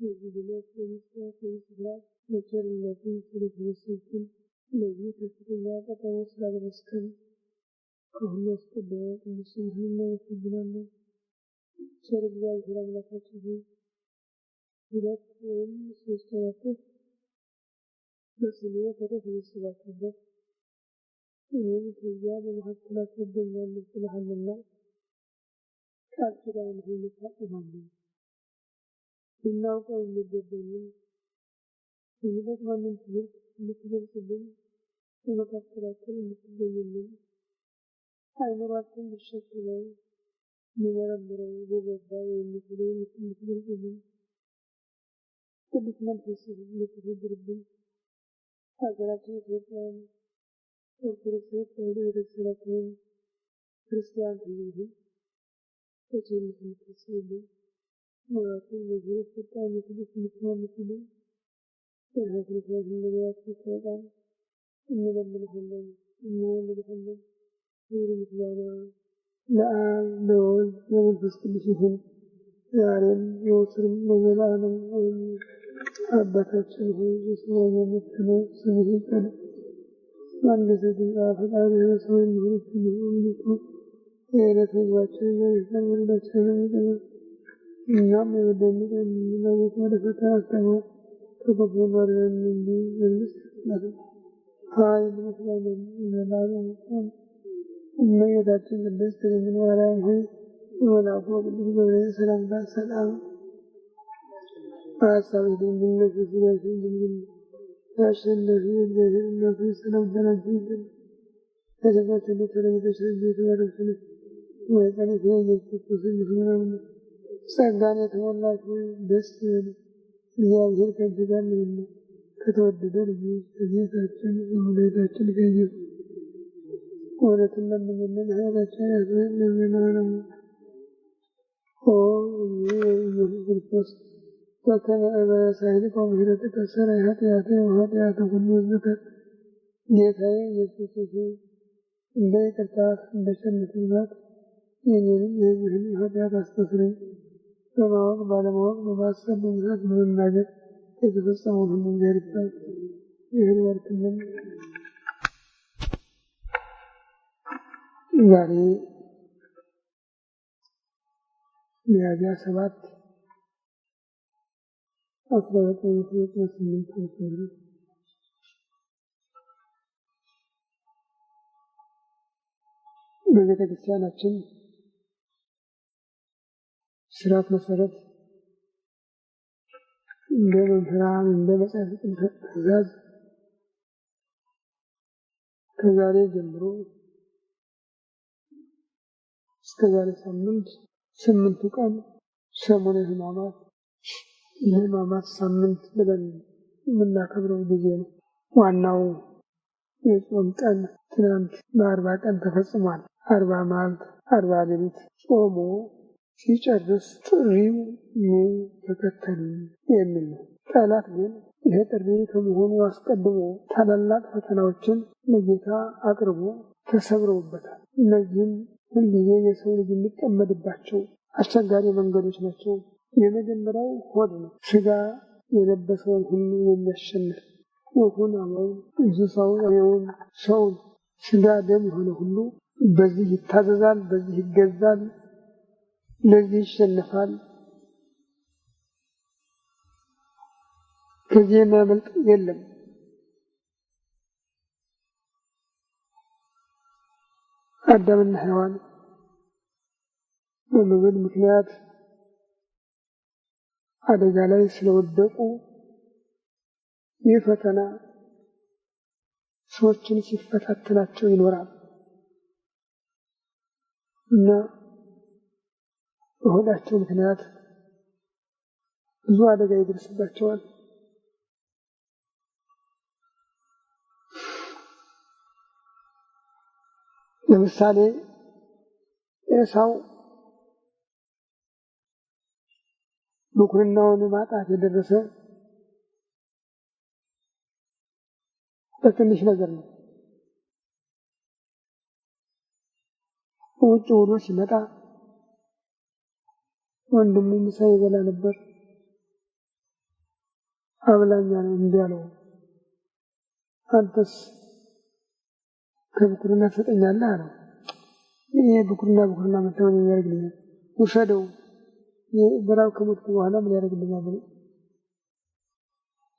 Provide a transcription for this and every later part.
የግብነት በሚስራት በሚስራት በቸርነትን ስለተመሰገን ለዚህ ከፍተኛ ቀጠሮ ስላደረስከን ከሁሉ አስቀድሞ ቅዱስ ስምህን እናመሰግናለን። ቸር እግዚአብሔር አምላካችን ሆይ ሁለት ወይም ሶስት ናቸው በስምህ ከተሰበሰባችሁበት እኔም ከዚያ በመካከላቸው እገኛለሁ ብለሃልና ቃል ኪዳንህን እታጥባለሁ። ልናውቀው የሚገባንን የሚጠቅመንን ትምህርት እንድትገልጽልን በመካከላችን እንድትገኝልን አእምሯችን ሊሸከመው ሊመረምረው ሊረዳው የሚችለው እንድትገልጽልን ቅዱስ መንፈስህ እንድትፈጥርብን ሀገራችን ኢትዮጵያን ኦርቶዶክስ ተዋሕዶ ቤተክርስቲያናችንን ክርስቲያን ሕዝብህን በቸርነትህ እንድታስብልን ኑሯችን በዚህ ፍጻሜ ቅዱስ እንድትመልስልን በሕይወት ነቢያት በጣም እንለምንሃለን እንለምንሃለን። ክብር ምስጋና ለአብ ለወልድ ለመንፈስ ቅዱስ ይሁን ዛሬም ዘወትርም ለዘላለሙ አሜን። አባታችን ሆይ በሰማይ የምትኖር ስምህ ይቀደስ መንግሥትህ ትምጣ ፈቃድህ በሰማይ እንደሆነች እንዲሁ የዕለት ምግባችንን ስጠን በደላችንን ይቅር በለን እኛም የበደሉንን እንደምንምር ወደ ፈተና አታግባን ከክፉ አድነን እንጂ መንግሥት ናት ኃይል ምስጋና ለዘላለሙ አሜን። እመቤታችን ቅድስት ድንግል ማርያም ሆይ በመልአኩ በቅዱስ ገብርኤል ሰላምታ ሰላም በሐሳብሽ ድንግል ነሽ በሥጋሽም ድንግል ነሽ የአሸናፊ እግዚአብሔር እናት ሆይ ሰላምታ ላንቺ ይገባል። ከሴቶች ሁሉ ተለይተሽ አንቺ የተባረክሽ ነሽ የማኅፀንሽ ፍሬ ኢየሱስ ክርስቶስ የተባረከ ነው። ጸጋን የተሞላሽ ሆይ ደስ ይበልሽ እግዚአብሔር ከአንቺ ጋር ነውና ከተወደደ ልጅሽ ከጌታችን ከመድኃኒታችን ከኢየሱስ ወረትን ለምንልን ኃይላችን ያስበን ለዘላለሙ ኢየሱስ ክርስቶስ በከመ በሳይልከ ወምህረትከ ሠራይ ኃጢአቴ ወኃጢአተ ኩሉ ሕዝብ ጌታዬ ኢየሱስ ክርስቶስ እንደ ይቅርታህ እንደ ቸርነትህ ብዛት የእኔንም የሕዝብህንም ኃጢአት አስተስርይ። በማወቅ ባለማወቅ በማሰብ በመስራት በመናገር የተፈጸመውን ሁሉ እግዚአብሔር ይፍታ። ይህን ያድርግልን። ዛሬ ሚያዝያ 7 1998 ዓ.ም በቤተ ክርስቲያናችን ስርዓት መሰረት እንደ መምህራን እንደ መጽሐፍ ቅዱስ ትእዛዝ ከዛሬ ጀምሮ እስከ ዛሬ ሳምንት 8 ቀን ሰሙነ ሕማማት የሕማማት ሳምንት ብለን የምናከብረው ጊዜ ነው። ዋናው የጾም ቀን ትናንት በ40 ቀን ተፈጽሟል። 40 መዓልት 40 ሌሊት ጾሞ ሲጨርስ ጥሪው ኑ ተከተሉኝ የሚል ነው። ጠላት ግን ይሄ ጥሪ ከመሆኑ አስቀድሞ ታላላቅ ፈተናዎችን ለጌታ አቅርቦ ተሰብረውበታል። እነዚህም ሁልጊዜ የሰው ልጅ የሚጠመድባቸው አስቸጋሪ መንገዶች ናቸው። የመጀመሪያው ሆድ ነው። ሥጋ የለበሰውን ሁሉ የሚያሸንፍ ወፉን፣ አሞራውን፣ እንስሳውን፣ አውሬውን፣ ሰውን ሥጋ ደም የሆነ ሁሉ በዚህ ይታዘዛል፣ በዚህ ይገዛል፣ ለዚህ ይሸነፋል። ከዚህ የሚያመልጥ የለም። አዳምና ሔዋን በመብል ምክንያት አደጋ ላይ ስለወደቁ ይህ ፈተና ሰዎችን ሲፈታተናቸው ይኖራል እና በሆዳቸው ምክንያት ብዙ አደጋ ይደርስባቸዋል። ለምሳሌ ኤሳው ብኩርናውን ማጣት የደረሰ በትንሽ ነገር ነው። ውጭ ውሎ ሲመጣ ወንድሙ ምሳ ይበላ ነበር። አብላኛ ነው እንዲያለው አንተስ ከብኩርና ትሰጠኛለህ አለው። ይሄ ብኩርና መተው ያደርግልኛል ውሰደው በራው ከሞት በኋላ ምን ያደርግልኛል ብሎ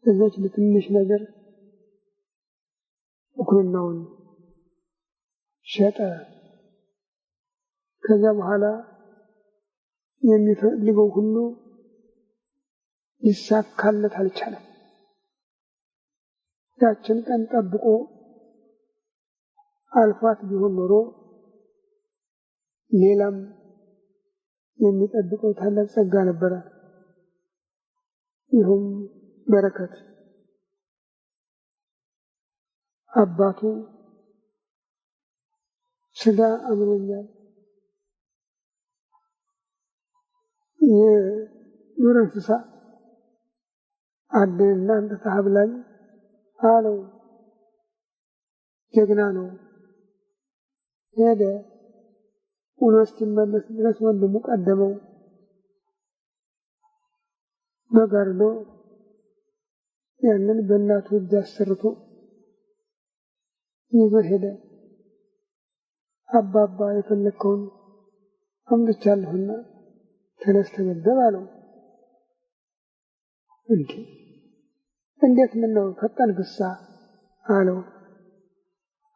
እዛች ለትንሽ ነገር ብኩርናውን ሸጠ። ከዛ በኋላ የሚፈልገው ሁሉ ይሳካለት አልቻለም። ያችን ቀን ጠብቆ አልፏት ቢሆን ኖሮ ሌላም የሚጠብቀው ታላቅ ጸጋ ነበረ። ይሁን በረከት አባቱ ስጋ አምሮኛል የዱር እንስሳ አደንና አንተ ታብላኝ አለው። ጀግና ነው። ሄደ። ውሎ እስኪመለስ ድረስ ወንድሙ ቀደመው። በጋርዶ ያንን በእናቱ እጅ አሰርቶ ይዞ ሄደ። አባባ የፈለከውን አምጥቻለሁና ተነስ ተመገብ አለው። እንዴት ምን ነው ፈጣን ግሳ አለው።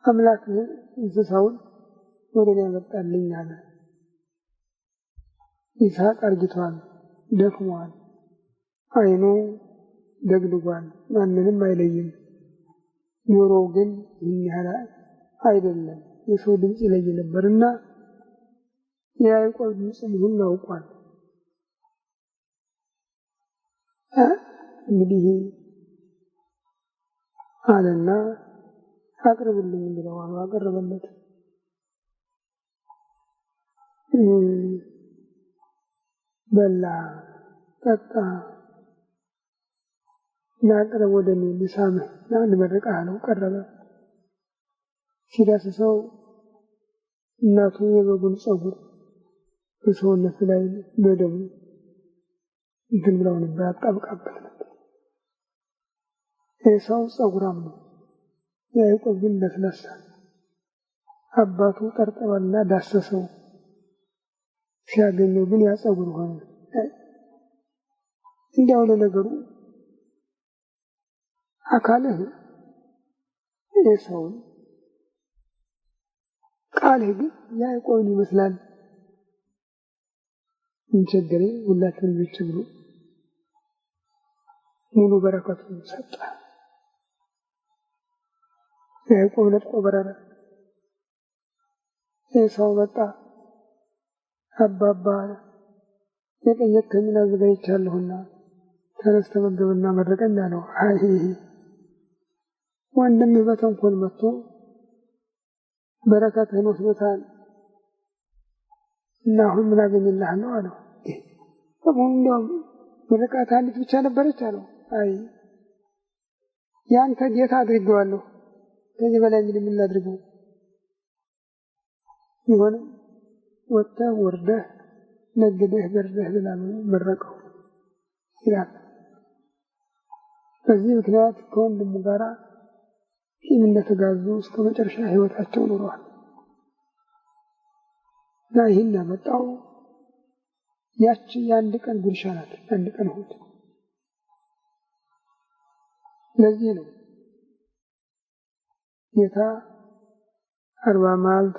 አምላክ እንስሳውን ወደ እኔ ያመጣልኝ አለ። ይስሐቅ አርጅቷል፣ ደክሟል፣ አይኑ ደግድጓል፣ ማንንም አይለይም። ጆሮው ግን ይህን ያህል አይደለም፣ የሰው ድምፅ ይለይ ነበርና የያዕቆብ ድምፅ መሆኑን አውቋል። እንግዲህ አለና አቅርብልኝ ብለው አቀረበለት። በላ ጠጣ። ናቅረብ ወደ እኔ ልሳምህ ልመርቅህ አለው። ቀረበ። ሲዳስሰው እናቱ የበጉን ጸጉር በሰውነቱ ላይ በደሙ እንትን ብለው ነበር፣ አጣብቃበት ነበር። ኤሳው ጸጉራም ነው፣ ያዕቆብ ግን ለስላሳ። አባቱ ጠርጥሯልና ዳሰሰው። ሲያገኘው ግን ያ ጸጉር ሆነ። እንዲያው ለነገሩ አካልህ ኤሳውን ቃልህ ግን ያዕቆብን ይመስላል። እንቸገሬ ሁላችንም ብቻ ብሎ ሙሉ በረከቱን ሰጠ። ያዕቆብ ነጥቆ በረረ። ኤሳው መጣ። አባባ የጠየቅከኝን አዘጋጅቻለሁና ተነስ ተመገብና መርቀኝ አለው። አይ ወንድምህ በተንኮል መጥቶ በረከትህን ወስዶታል እና አሁን ምን አገኝልሃለሁ አለው። በመሆኑ እንዲያውም ምርቃት አንዲት ብቻ ነበረች አለው። አይ ያንተ ጌታ አድርጌዋለሁ፣ ከዚህ በላይ እንግዲህ ምን ላድርገው? ይሆንም ወጥተህ ወርደህ ነግደህ በርደህ ብላ መረቀው ይላል። በዚህ ምክንያት ከወንድሙ ጋር ቂም እንደተጋዙ እስከ መጨረሻ ህይወታቸው ኖረዋል። እና ይህን ያመጣው ያቺ የአንድ ቀን ጉርሻ ናት፣ አንድ ቀን ሆድ። ለዚህ ነው ጌታ 40 መዓልት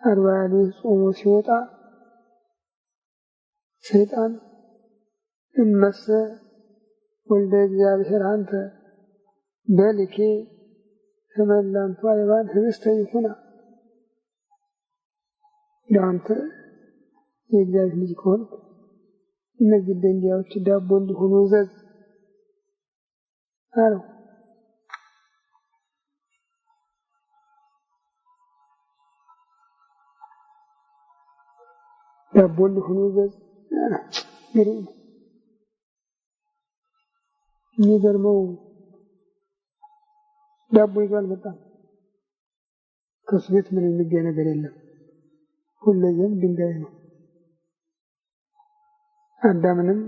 40 ሌሊት ጾሞ ሲወጣ ሰይጣን እመሰ ወልደ እግዚአብሔር አንተ በልኬ ተመላንቷ የባን ህብስተ ይሁና፣ ለአንተ የእግዚአብሔር ልጅ ከሆንክ እነዚህ ድንጋዮች ዳቦ እንዲሆኑ እዘዝ አለው። ዳቦ እንዲሆኑ እዘዝ። የሚገርመው ዳቦ ይዞ አልመጣም። ከሱ ቤት ምን የሚገኝ ነገር የለም፣ ሁሌም ድንጋይ ነው። አዳምንም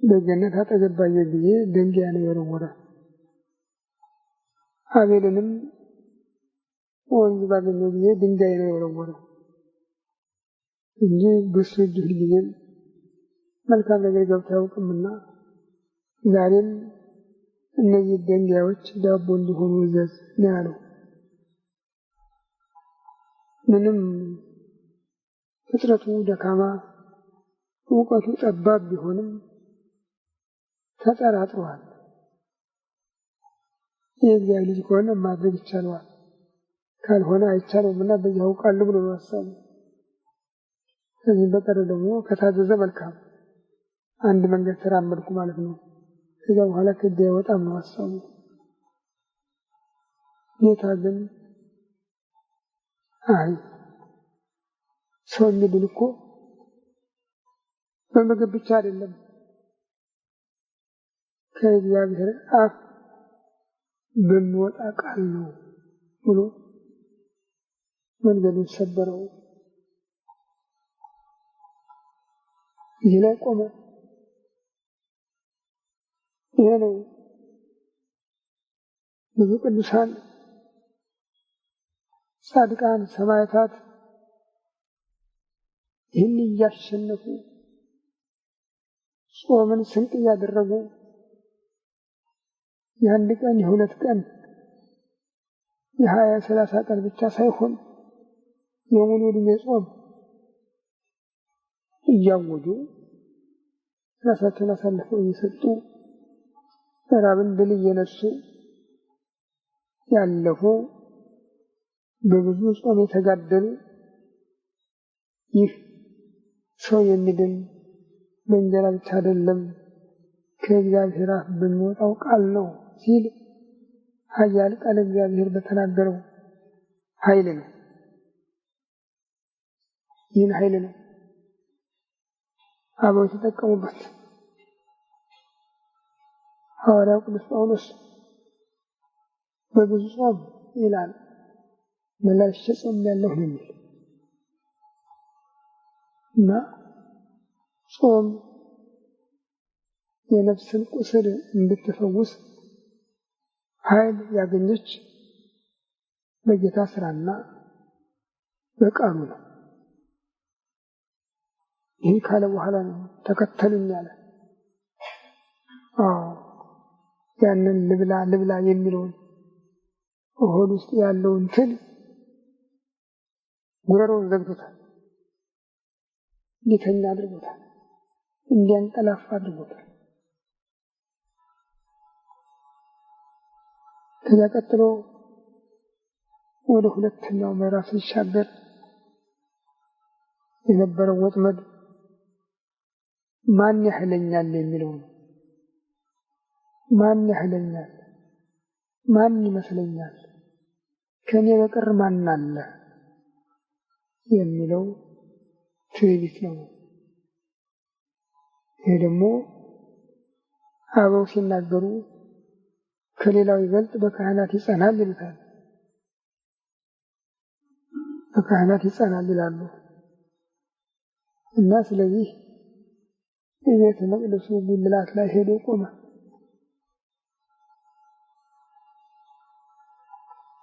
በገነት አጠገብ ባየው ጊዜ ድንጋይ ነው የወረወረ። አቤልንም ወንዝ ባገኘው ጊዜ ድንጋይ ነው የወረወረ እንጂ በሱ እጅ ሁልጊዜም መልካም ነገር ገብቶ አያውቅምና ዛሬም እነዚህ ድንጋዮች ዳቦ እንዲሆኑ እዘዝ ነው ያለው። ምንም ፍጥረቱ ደካማ እውቀቱ ጠባብ ቢሆንም ተጠራጥሯል። የእግዚአብሔር ልጅ ከሆነ ማድረግ ይቻለዋል፣ ካልሆነ አይቻለውምና በዚህ አውቃለሁ ብሎ ነው ሀሳቡ። ከዚህ በቀር ደግሞ ከታዘዘ መልካም አንድ መንገድ ተራመድኩ ማለት ነው። ከዛ በኋላ ከእጅ አይወጣም ነው ሀሳቡ። ጌታ ግን አይ ሰው የሚድን እኮ በምግብ ብቻ አይደለም ከእግዚአብሔር አፍ በሚወጣ ቃል ነው ብሎ መንገዱን ሰበረው። ይህ ላይ ቆመ። ይሄ ነው ብዙ ቅዱሳን ጻድቃን ሰማዕታት ይህን እያሸነፉ ጾምን ስንቅ እያደረጉ የአንድ ቀን የሁለት ቀን የ20-30 ቀን ብቻ ሳይሆን የሙሉ ዕድሜ ጾም እያወጁ ራሳቸውን አሳልፈው እየሰጡ ራብን ድል እየነሱ ያለፉ በብዙ ጾም የተጋደሉ ይህ ሰው የሚድን በእንጀራ ብቻ አይደለም ከእግዚአብሔር አፍ በሚወጣው ቃል ነው ሲል ኃያል ቃል እግዚአብሔር በተናገረው ኃይል ነው። ይህን ኃይል ነው አበው የተጠቀሙበት። ሐዋርያው ቅዱስ ጳውሎስ በብዙ ጾም ይላል መላእክት ጾሜያለሁ ነው የሚል እና ጾም የነፍስን ቁስል እንድትፈውስ ኃይል ያገኘች በጌታ ስራና በቃሉ ነው። ይህ ካለ በኋላ ነው ተከተሉኝ ያለ። ያንን ልብላ የሚለውን ሆድ ውስጥ ያለውን ትል ጉሮሮውን ዘግቶታል፣ እንዲተኛ አድርጎታል፣ እንዲያንቀላፋ አድርጎታል። ከዚያ ቀጥሎ ወደ ሁለተኛው ምዕራፍ ሲሻገር የነበረው ወጥመድ ማን ያህለኛል የሚለው ነው። ማን ያህለኛል፣ ማን ይመስለኛል፣ ከኔ በቀር ማን አለ የሚለው ትዕቢት ነው። ይሄ ደግሞ አበው ሲናገሩ ከሌላው ይበልጥ በካህናት ይጸናል ይሉታል። በካህናት ይጸናል ይላሉ እና ስለዚህ የቤተ መቅደሱ ጉልላት ላይ ሄዶ ቆመ።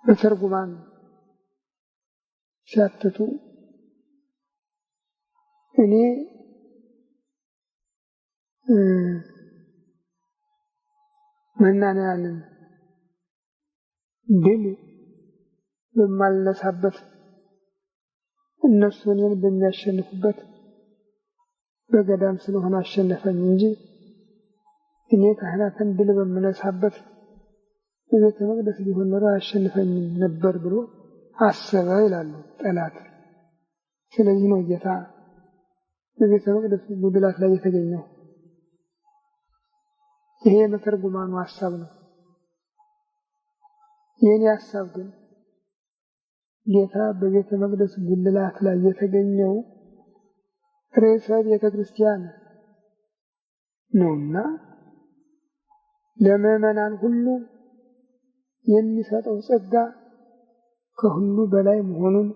በተርጉማን ሲያትቱ እኔ መናንያንን ድል በማልነሳበት እነሱ እኔን በሚያሸንፉበት በገዳም ስለሆነ አሸነፈኝ እንጂ እኔ ካህናትን ድል በምነሳበት በቤተ መቅደስ ቢሆን ኖሮ አያሸንፈኝም ነበር ብሎ አሰበ ይላሉ ጠላት። ስለዚህ ነው ጌታ በቤተ መቅደስ ጉልላት ላይ የተገኘው። ይሄ የመተርጉማኑ ሐሳብ ነው። የኔ ሐሳብ ግን ጌታ በቤተ መቅደስ ጉልላት ላይ የተገኘው ርዕሰ ቤተ ክርስቲያን ነውና ለምዕመናን ሁሉ የሚሰጠው ጸጋ ከሁሉ በላይ መሆኑን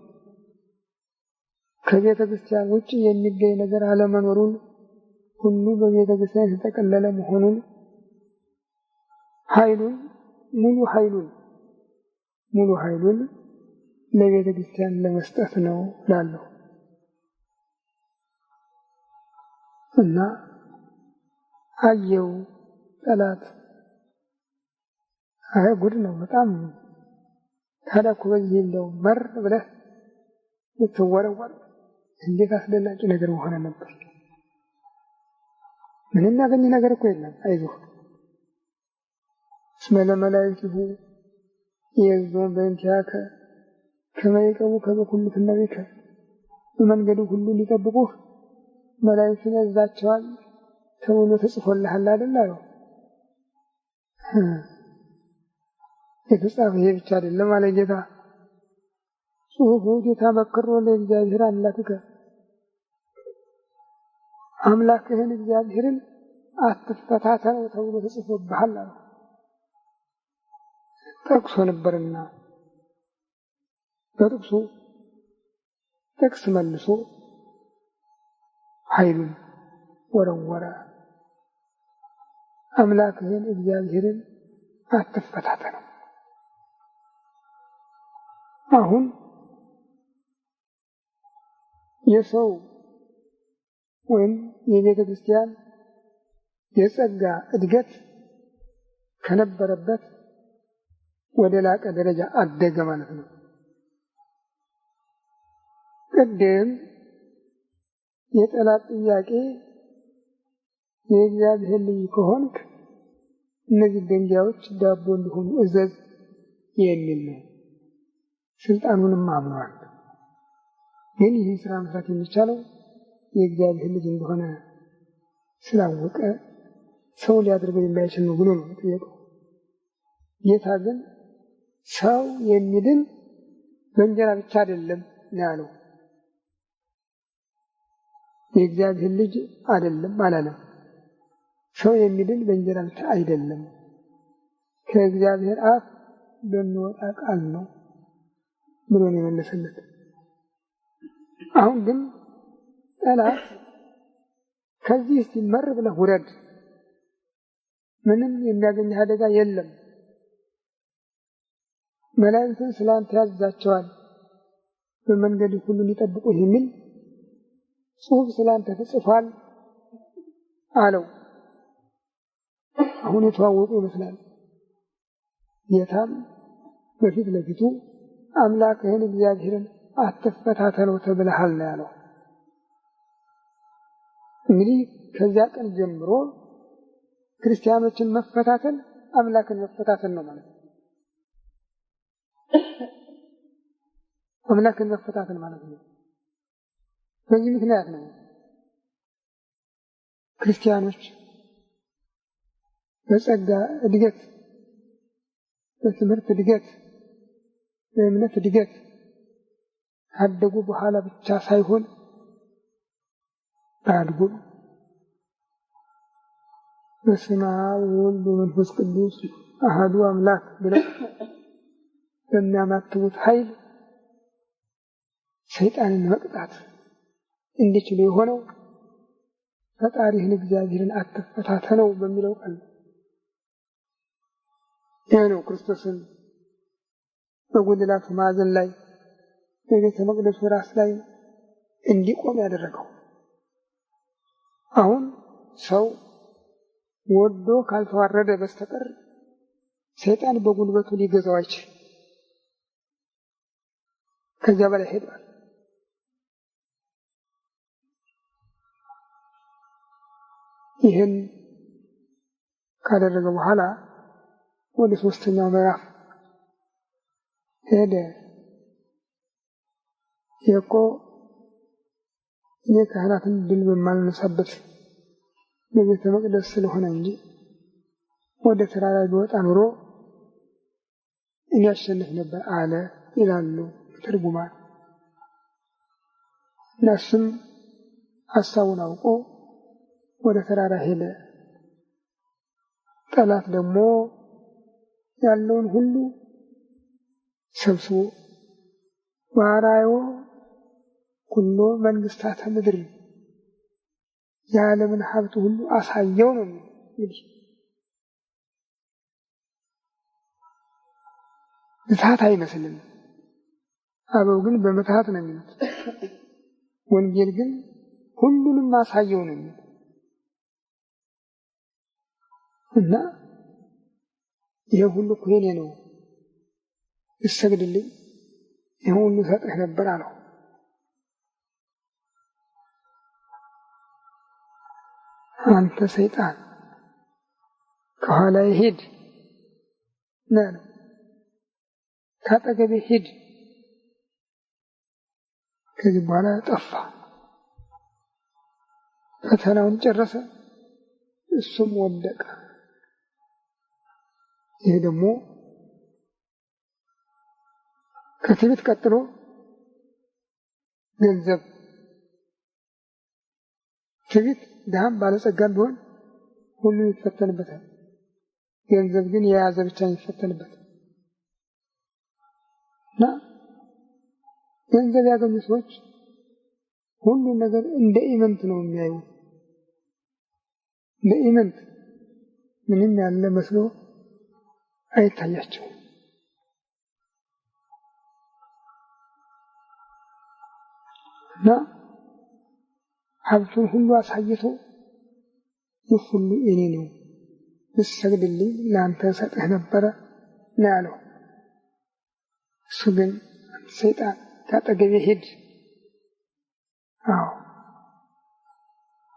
ከቤተ ክርስቲያን ውጭ የሚገኝ ነገር አለመኖሩን ሁሉ በቤተ ክርስቲያን የተጠቀለለ መሆኑን ሙሉ ኃይሉን ለቤተ ክርስቲያን ለመስጠት ነው እላለሁ። እና አየው ጠላት ጉድ ነው በጣም። ታዲያ እኮ በዚህ እንደው መር ብለህ ልትወረወር እንዴት አስደናቂ ነገር ሆነ ነበር። ምንም ያገኘ ነገር እኮ የለም። አይዞህ እስመ ለመላእክቲሁ ይእዜዙ በእንቲአከ ከመ ይዕቀቡከ በኩሉ ፍኖትከ፣ በመንገዱ ሁሉ ሊጠብቁህ መላእክትን ያዝዛቸዋል ተብሎ ተጽፎልሃል አይደል አለው። የተጻፈ ይሄ ብቻ አይደለም አለ ጌታ። ጽሑፉ ጌታ መክሮ ለእግዚአብሔር አምላክከ፣ አምላክህን እግዚአብሔርን አትፈታተነው ተብሎ ተጽፎብሃል አለው። ጠቅሶ ነበርና በጥቅሱ ጥቅስ መልሶ ኃይሉን ወረወረ። አምላክህን እግዚአብሔርን አትፈታተነው። አሁን የሰው ወይም የቤተ ክርስቲያን የጸጋ እድገት ከነበረበት ወደ ላቀ ደረጃ አደገ ማለት ነው። ቅድም የጠላት ጥያቄ የእግዚአብሔር ልጅ ከሆንክ እነዚህ ድንጋዮች ዳቦ እንዲሆኑ እዘዝ የሚል ነው። ስልጣኑንም አምኗል። ግን ይህን ስራ መስራት የሚቻለው የእግዚአብሔር ልጅ እንደሆነ ስላወቀ ሰው ሊያደርገው የማይችል ነው ብሎ ነው የጠየቀው። ጌታ ግን ሰው የሚድን በእንጀራ ብቻ አይደለም ያለው። የእግዚአብሔር ልጅ አይደለም አላለም። ሰው የሚድን በእንጀራ ብቻ አይደለም፣ ከእግዚአብሔር አፍ በሚወጣ ቃል ነው ብሎ ነው የመለሰለት። አሁን ግን ጠላት ከዚህ ሲመር ብለህ ውረድ፣ ምንም የሚያገኝህ አደጋ የለም፣ መላእክትን ስላንተ ያዝዛቸዋል በመንገድ ሁሉ ሊጠብቁህ የሚል ጽሑፍ ስላንተ ተጽፏል አለው። አሁን የተዋወቁ ይመስላል። ጌታም በፊት ለፊቱ አምላክህን እግዚአብሔርን አትፈታተነው ተብለሃል ነው ያለው። እንግዲህ ከዚያ ቀን ጀምሮ ክርስቲያኖችን መፈታተን አምላክን መፈታተን ነው ማለት ነው። አምላክን መፈታተን ማለት ነው። በዚህ ምክንያት ነው ክርስቲያኖች በጸጋ እድገት፣ በትምህርት እድገት፣ በእምነት እድገት ካደጉ በኋላ ብቻ ሳይሆን አድጎም በስመ አብ ወወልድ ወመንፈስ ቅዱስ አሐዱ አምላክ ብለው በሚያማትቡት ኃይል ሰይጣንን መቅጣት እንዲችሉ የሆነው ፈጣሪህን እግዚአብሔርን አትፈታተነው በሚለው ቃል ይህ ነው ክርስቶስን በጉልላቱ ማዕዘን ላይ በቤተ መቅደሱ ራስ ላይ እንዲቆም ያደረገው። አሁን ሰው ወዶ ካልተዋረደ በስተቀር ሰይጣን በጉልበቱ ሊገዛው አይችልም። ከዚያ በላይ ሄዷል። ይህን ካደረገ በኋላ ወደ ሶስተኛው ምዕራፍ ሄደ። የቆ የካህናትን ድል በማልነሳበት በቤተ መቅደስ ስለሆነ እንጂ ወደ ተራራ ቢወጣ ኑሮ ያሸንፍ ነበር አለ ይላሉ ትርጉማን። እነሱም ሐሳቡን አውቆ ወደ ተራራ ሄደ። ጠላት ደግሞ ያለውን ሁሉ ሰብስቦ ዋራዮ ኩሎ መንግስታተ ምድር የዓለምን ሀብት ሁሉ አሳየው ነው እንግዲህ ምትሃት አይመስልም። አበው ግን በምትሃት ነው የሚሉት። ወንጌል ግን ሁሉንም አሳየው ነው የሚሉት እና ይሄ ሁሉ እኮ የኔ ነው እሰግድልኝ ይሄ ሁሉ ሰጥህ ነበር አለው። አንተ ሰይጣን ከኋላ ሂድ ነው ካጠገቤ ሂድ። ከዚህ በኋላ ጠፋ። ፈተናውን ጨረሰ፣ እሱም ወደቀ። ይሄ ደግሞ ከትዕቢት ቀጥሎ ገንዘብ። ትዕቢት ድሃም ባለጸጋም ቢሆን ሁሉ ይፈተንበታል። ገንዘብ ግን የያዘ ብቻ ይፈተንበታል። እና ገንዘብ ያገኙ ሰዎች ሁሉ ነገር እንደ ኢመንት ነው የሚያዩ። እንደ ኢመንት ምንም ያለ መስሎ አይታያቸውም። እና ሀብቱን ሁሉ አሳይቶ ይህ ሁሉ የኔ ነው ብትሰግድልኝ ለአንተ እሰጥህ ነበረ ነው ያለው። እሱ ግን ሰይጣን ካጠገቤ ሂድ።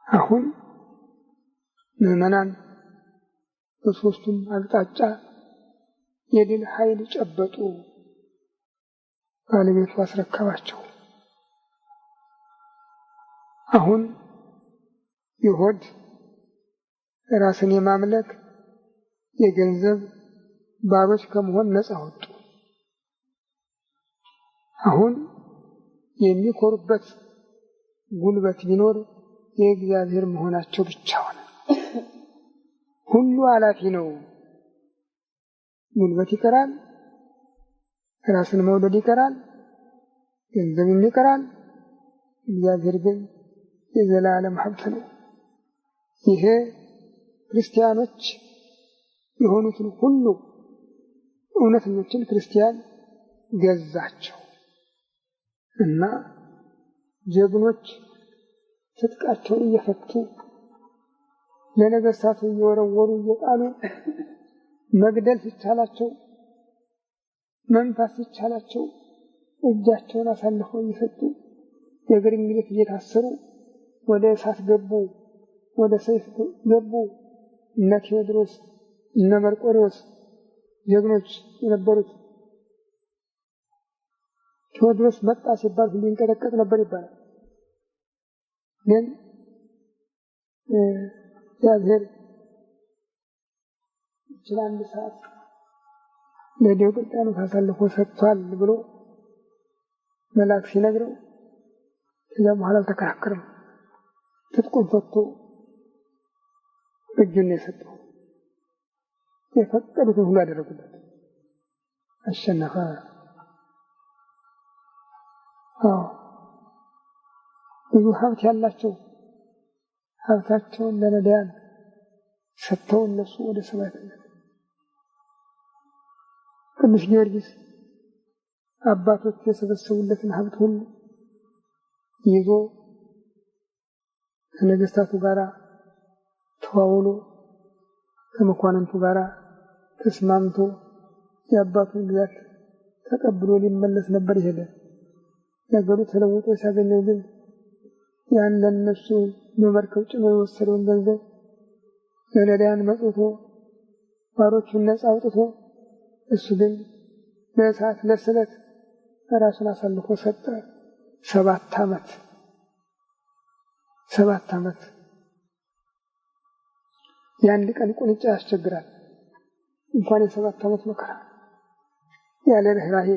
አሁን ምዕመናን በሶስቱም አቅጣጫ የድል ኃይል ጨበጡ። ባለቤቱ አስረከባቸው። አሁን የሆድ ራስን የማምለክ የገንዘብ ባሮች ከመሆን ነፃ ወጡ። አሁን የሚኮሩበት ጉልበት ቢኖር የእግዚአብሔር መሆናቸው ብቻ ሆነ። ሁሉ አላፊ ነው። ጉልበት ይቀራል፣ ራስን መውደድ ይቀራል፣ ገንዘብም ይቀራል። እግዚአብሔር ግን የዘላለም ሀብት ነው። ይሄ ክርስቲያኖች የሆኑትን ሁሉ እውነተኞችን ክርስቲያን ገዛቸው እና ጀግኖች ትጥቃቸውን እየፈቱ ለነገሥታቱ እየወረወሩ እየጣሉ መግደል ሲቻላቸው መምታት ሲቻላቸው እጃቸውን አሳልፈው እየሰጡ የእግር እንግልት እየታሰሩ ወደ እሳት ገቡ፣ ወደ ሰይፍ ገቡ። እነ ቴዎድሮስ እነ መርቆሬዎስ ጀግኖች የነበሩት። ቴዎድሮስ መጣ ሲባል ሁሉ ይንቀጠቀጥ ነበር ይባላል። ግን እግዚአብሔር አንድ ሰዓት ለዲዮቅልጥያኖስ አሳልፎ ሰጥቷል ብሎ መልአክ ሲነግረው ከዚያ በኋላ አልተከራከረም። ትጥቁን ፈቶ እጁን የሰጠው የፈቀዱትን ሁሉ ያደረጉበት አሸነፈ። ብዙ ሀብት ያላቸው ሀብታቸውን ለነዳያን ሰጥተው እነሱ ወደ ሰማዕትነት። ቅዱስ ጊዮርጊስ አባቶች የሰበሰቡለትን ሀብት ሁሉ ይዞ ከነገሥታቱ ጋር ተዋውሎ ከመኳንንቱ ጋር ተስማምቶ የአባቱን ግዛት ተቀብሎ ሊመለስ ነበር ይሄደ። ነገሩ ተለውጦ ሲያገኘው ግን ያን ለነሱ በመርከብ ጭኖ የወሰደውን ገንዘብ ለነዳያን መጽቶ ባሮቹን ነፃ አውጥቶ እሱ ግን ለእሳት ለስለት ራሱን አሳልፎ ሰጠ። 7 ዓመት የአንድ ቀን ቁንጫ ያስቸግራል። እንኳን የ7 ዓመት መከራ ያለ ርኅራኄ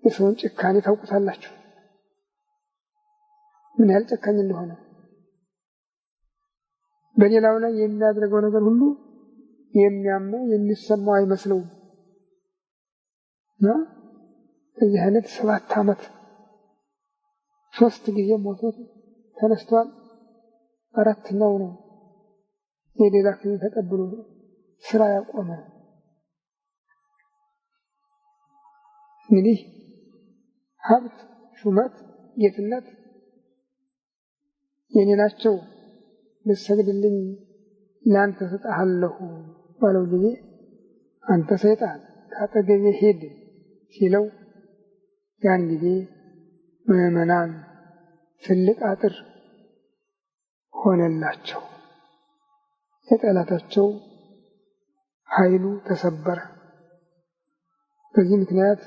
የሰውን ጭካኔ ታውቁታላችሁ፣ ምን ያህል ጨካኝ እንደሆነ። በሌላው ላይ የሚያደርገው ነገር ሁሉ የሚያመው የሚሰማው አይመስለውም እና እዚህ አይነት 7 ዓመት 3 ጊዜ ሞቶ ተነስቷል። 4ኛው ነው የሌላ ክፍል ተቀብሎ ስራ ያቆመ። እንግዲህ ሀብት፣ ሹመት፣ ጌትነት የኔ ናቸው ልትሰግድልኝ ለአንተ እሰጥሃለሁ ባለው ጊዜ አንተ ሰይጣን ካጠገቤ ሂድ ሲለው ያን ጊዜ ምዕመናን ትልቅ አጥር ሆነላቸው። የጠላታቸው ኃይሉ ተሰበረ። በዚህ ምክንያት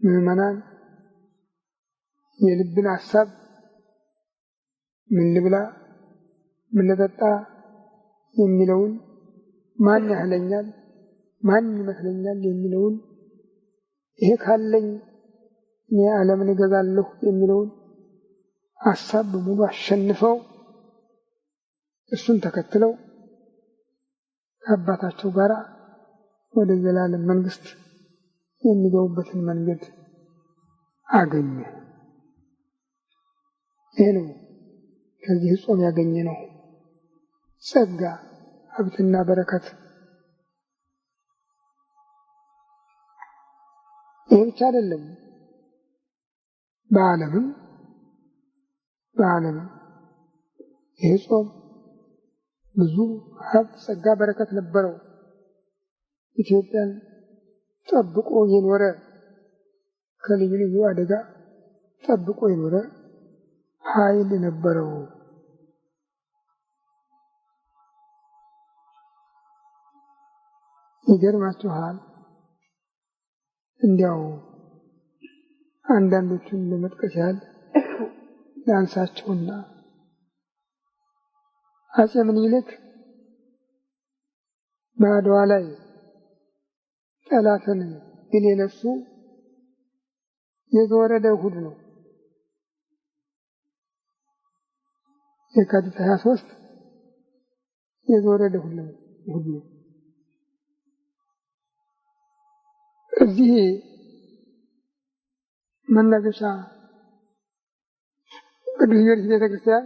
ምዕመናን የልብን ሐሳብ ምን ልብላ ምን ልጠጣ የሚለውን ማን ያህለኛል ማን ይመስለኛል የሚለውን ይሄ ካለኝ እኔ ዓለምን እገዛለሁ የሚለውን ሐሳብ በሙሉ አሸንፈው እሱን ተከትለው ከአባታቸው ጋር ወደ ዘላለም መንግስት የሚገቡበትን መንገድ አገኙ። ይህ ነው ከዚህ ጾም ያገኘ ነው ጸጋ፣ ሀብትና በረከት። ይህ ብቻ አይደለም፣ በዓለምም ይህ ጾም ብዙ ሀብት፣ ጸጋ፣ በረከት ነበረው። ኢትዮጵያን ጠብቆ የኖረ ከልዩ ልዩ አደጋ ጠብቆ የኖረ ኃይል ነበረው። ይገርማችኋል፣ እንዲያው አንዳንዶቹን ለመጥቀስ ያህል ላንሳቸውና አፄ ምኒልክ በአድዋ ላይ ጠላትን ድል የነሱ የዘወረደ እሑድ ነው። የካቲት 23 የዘወረደ እሑድ ነው። እዚህ መናገሻ ቅዱስ ጊዮርጊስ ቤተክርስቲያን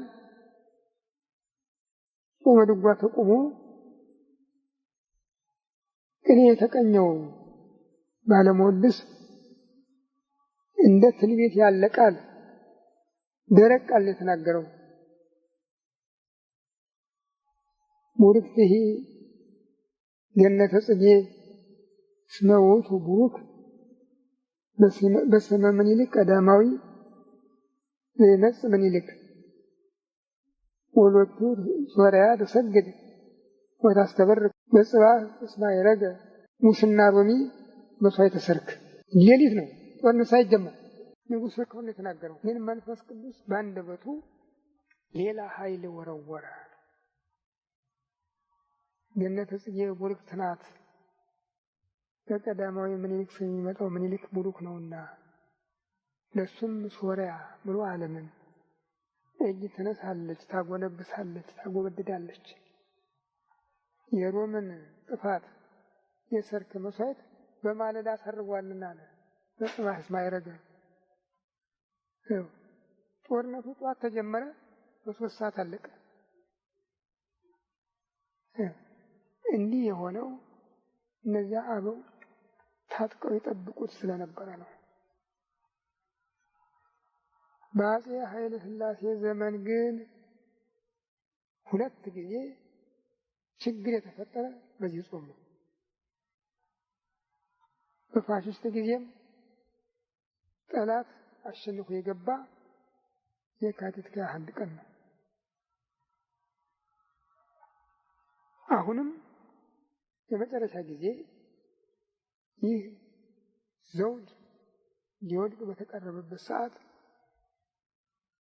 ጾመ ድጓ ተቆሞ ቅኔ የተቀኘው ባለመወድስ እንደ ትንቢት ያለ ቃል ደረቅ ቃል የተናገረው ቡሩክትሂ ገነተ ጽጌ እስመ ውእቱ ቡሩክ በስመ ምኒልክ ቀዳማዊ ዘይመጽእ ምኒልክ ወሎቱ ሶርያ ተሰግድ ወታስተበርክ በጽባሕ እስመ አይረገ ሙስና ሮሚ መስዋዕተ ሰርክ። ሌሊት ነው ጦርነት ሳይጀመር ንጉሥ ርከው ነው የተናገረው። ይህን መንፈስ ቅዱስ በአንደበቱ ሌላ ኃይል ወረወረ። ገነተ ጽጌ ቡሩክት ናት፣ በቀዳማዊ ምኒልክ የሚመጣው ምኒልክ ቡሩክ ነውና ለሱም ሶርያ ብሎ ዓለምን እጅ ትነሳለች፣ ታጎነብሳለች፣ ታጎበድዳለች። የሮምን ጥፋት የሰርክ መስዋዕት በማለዳ ሰርጓልና አለ። በጽባሕ እስመ አይረገ ጦርነቱ ጠዋት ተጀመረ፣ በ3 ሰዓት አለቀ። እንዲህ የሆነው እነዚያ አበው ታጥቀው ይጠብቁት ስለነበረ ነው። በአፄ ኃይለ ሥላሴ ዘመን ግን 2 ጊዜ ችግር የተፈጠረ በዚህ ጾም ነው። በፋሽስት ጊዜም ጠላት አሸንፎ የገባ የካቲት 21 ቀን ነው። አሁንም የመጨረሻ ጊዜ ይህ ዘውድ ሊወድቅ በተቀረበበት ሰዓት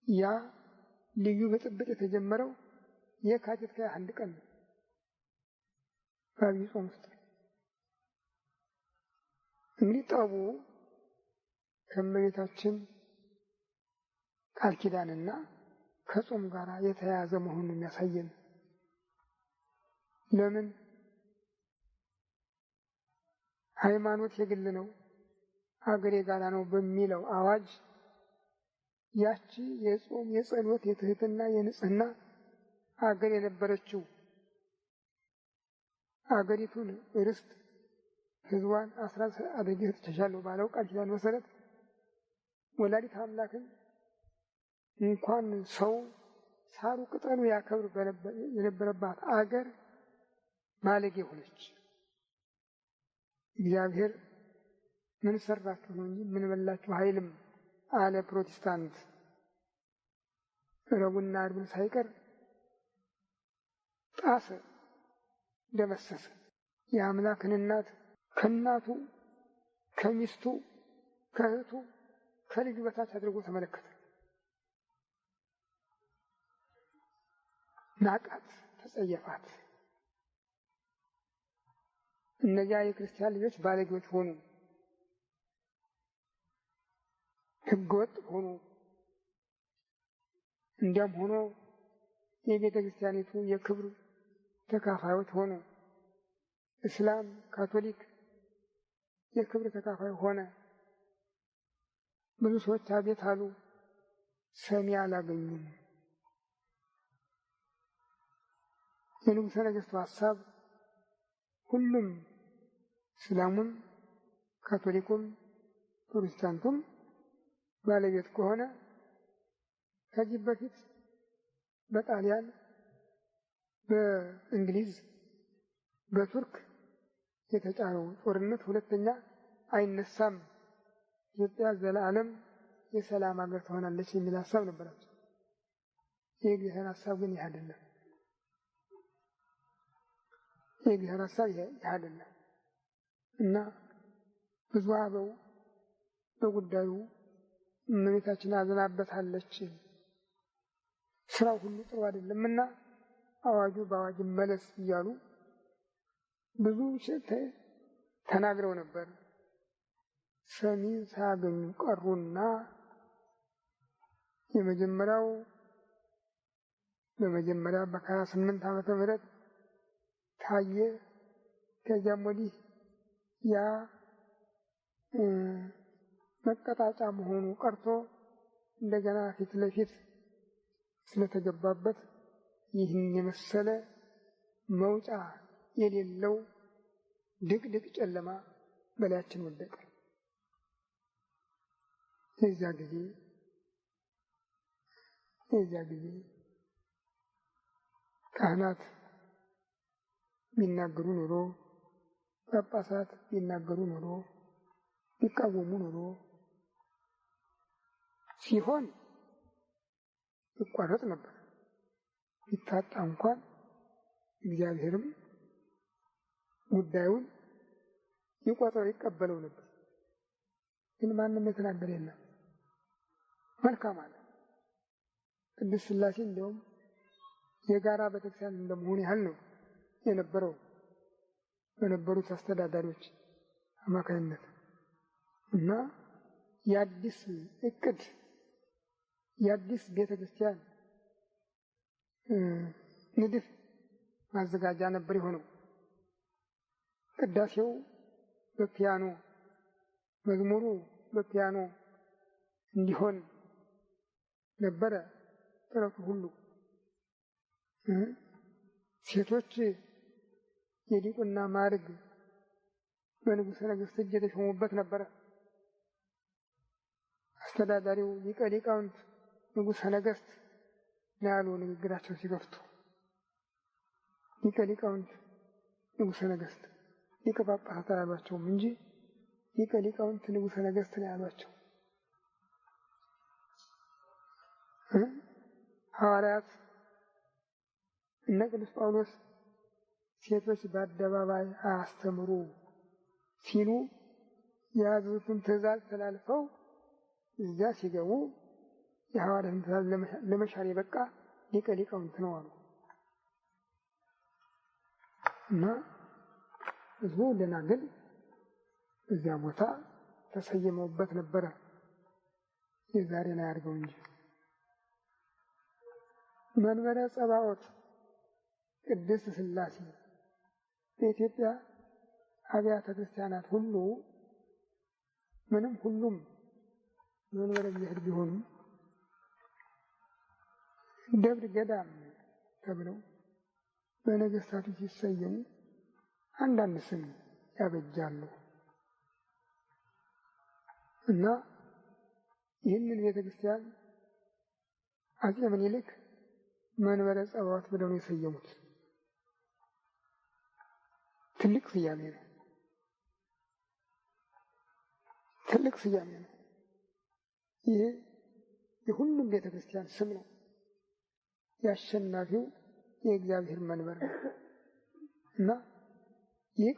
ያ ልዩ ብጥብጥ የተጀመረው የካቲት 21 ቀን ነው። በዐቢይ ጾም ውስጥ እንግዲህ ጠቡ ከእመቤታችን ቃል ኪዳንና ከጾም ጋር የተያያዘ መሆኑን የሚያሳየን። ለምን? ሃይማኖት የግል ነው፣ ሀገር የጋራ ነው በሚለው አዋጅ ያቺ የጾም የጸሎት የትህትና የንጽህና አገር የነበረችው አገሪቱን ርስት ህዝቧን አስራት አድርጌ ሰጥቻለሁ ባለው ቃል ኪዳን መሰረት ወላዲተ አምላክን እንኳን ሰው ሳሩ ቅጠሉ ያከብር የነበረባት አገር ባለጌ ሆነች። እግዚአብሔር ምን ሰራችሁ ነው እንጂ ምን በላችሁ ኃይልም አለ ፕሮቴስታንት። ረቡዕና ዓርብን ሳይቀር ጣሰ፣ ደመሰሰ። የአምላክን እናት ከእናቱ ከሚስቱ ከእህቱ ከልጁ በታች አድርጎ ተመለከተ። ናቃት፣ ተጸየፋት። እነዚያ የክርስቲያን ልጆች ባለጌዎች ሆኑ፣ ሕገወጥ ሆኑ። እንዲያም ሆኖ የቤተ ክርስቲያኒቱ የክብር ተካፋዮች ሆኑ። እስላም፣ ካቶሊክ የክብር ተካፋይ ሆነ። ብዙ ሰዎች አቤት አሉ፣ ሰሚ አላገኙም። የንጉሠ ነገሥቱ ሐሳብ ሁሉም እስላሙም፣ ካቶሊኩም፣ ፕሮቴስታንቱም ባለቤት ከሆነ ከዚህ በፊት በጣሊያን፣ በእንግሊዝ፣ በቱርክ የተጫረው ጦርነት ሁለተኛ አይነሳም፣ ኢትዮጵያ ዘላለም የሰላም ሀገር ትሆናለች የሚል ሐሳብ ነበራቸው። የእግዚአብሔር ሐሳብ ግን ይህ አይደለም። የእግዚአብሔር ሐሳብ ይህ አይደለም እና ብዙ አበው በጉዳዩ እመቤታችን አዝናበታለች፣ ስራው ሁሉ ጥሩ አይደለምና አዋጁ በአዋጅ መለስ እያሉ ብዙ ተናግረው ነበር። ሰሚ ሳያገኙ ቀሩና በመጀመሪያ በ28 ዓመተ ምህረት ታየ። ከዚያም ወዲህ ያ መቀጣጫ መሆኑ ቀርቶ እንደገና ፊት ለፊት ስለተገባበት ይህን የመሰለ መውጫ የሌለው ድቅድቅ ጨለማ በላያችን ወደቀ። የዚያ ጊዜ ካህናት ቢናገሩ ኖሮ፣ ጳጳሳት ቢናገሩ ኖሮ፣ ቢቃወሙ ኖሮ ሲሆን ይቋረጥ ነበር። ቢታጣ እንኳን እግዚአብሔርም ጉዳዩን ይቆጥረው ይቀበለው ነበር። ግን ማንም የተናገረ የለም። መልካም አለ። ቅድስት ሥላሴ እንዲያውም የጋራ ቤተክርስቲያን እንደመሆን ያህል ነው የነበረው በነበሩት አስተዳዳሪዎች አማካይነት እና የአዲስ እቅድ የአዲስ ቤተክርስቲያን ንድፍ ማዘጋጃ ነበር የሆነው። ቅዳሴው በፒያኖ፣ መዝሙሩ በፒያኖ እንዲሆን ነበረ ጥረቱ ሁሉ። ሴቶች የዲቁና ማዕረግ በንጉሠ ነገሥት እጅ የተሾሙበት ነበረ። አስተዳዳሪው ሊቀ ሊቃውንት ንጉሠ ነገሥት ነው ያሉ ንግግራቸው ሲገፍቱ። ሊቀ ሊቃውንት ንጉሠ ነገሥት፣ ሊቀ ጳጳሳት አላሏቸውም እንጂ ሊቀ ሊቃውንት ንጉሠ ነገሥት ነው ያሏቸው። ሐዋርያት እነ ቅዱስ ጳውሎስ ሴቶች በአደባባይ አያስተምሩ ሲሉ የያዙትን ትእዛዝ ተላልፈው እዚያ ሲገቡ የሐዋርያትን ትእዛዝ ለመሻር የበቃ ሊቀ ሊቃውንት ነው አሉ እና ህዝቡ ደናግል እዚያ ቦታ ተሰየመውበት ነበረ። የዛሬን አያድርገው እንጂ መንበረ ጸባዖት ቅድስት ሥላሴ በኢትዮጵያ አብያተ ክርስቲያናት ሁሉ ምንም ሁሉም መንበረ እግዚአብሔር ቢሆኑም ደብር ገዳም ተብለው በነገስታቱ ሲሰየሙ አንዳንድ ስም ያበጃሉ እና ይህንን ቤተክርስቲያን አፄ ምኒልክ መንበረ ጸባዖት ብለው ነው የሰየሙት። ትልቅ ስያሜ ነው። ትልቅ ስያሜ ነው። ይሄ የሁሉም ቤተክርስቲያን ስም ነው። ያሸናፊው የእግዚአብሔር መንበር ነው እና ይህ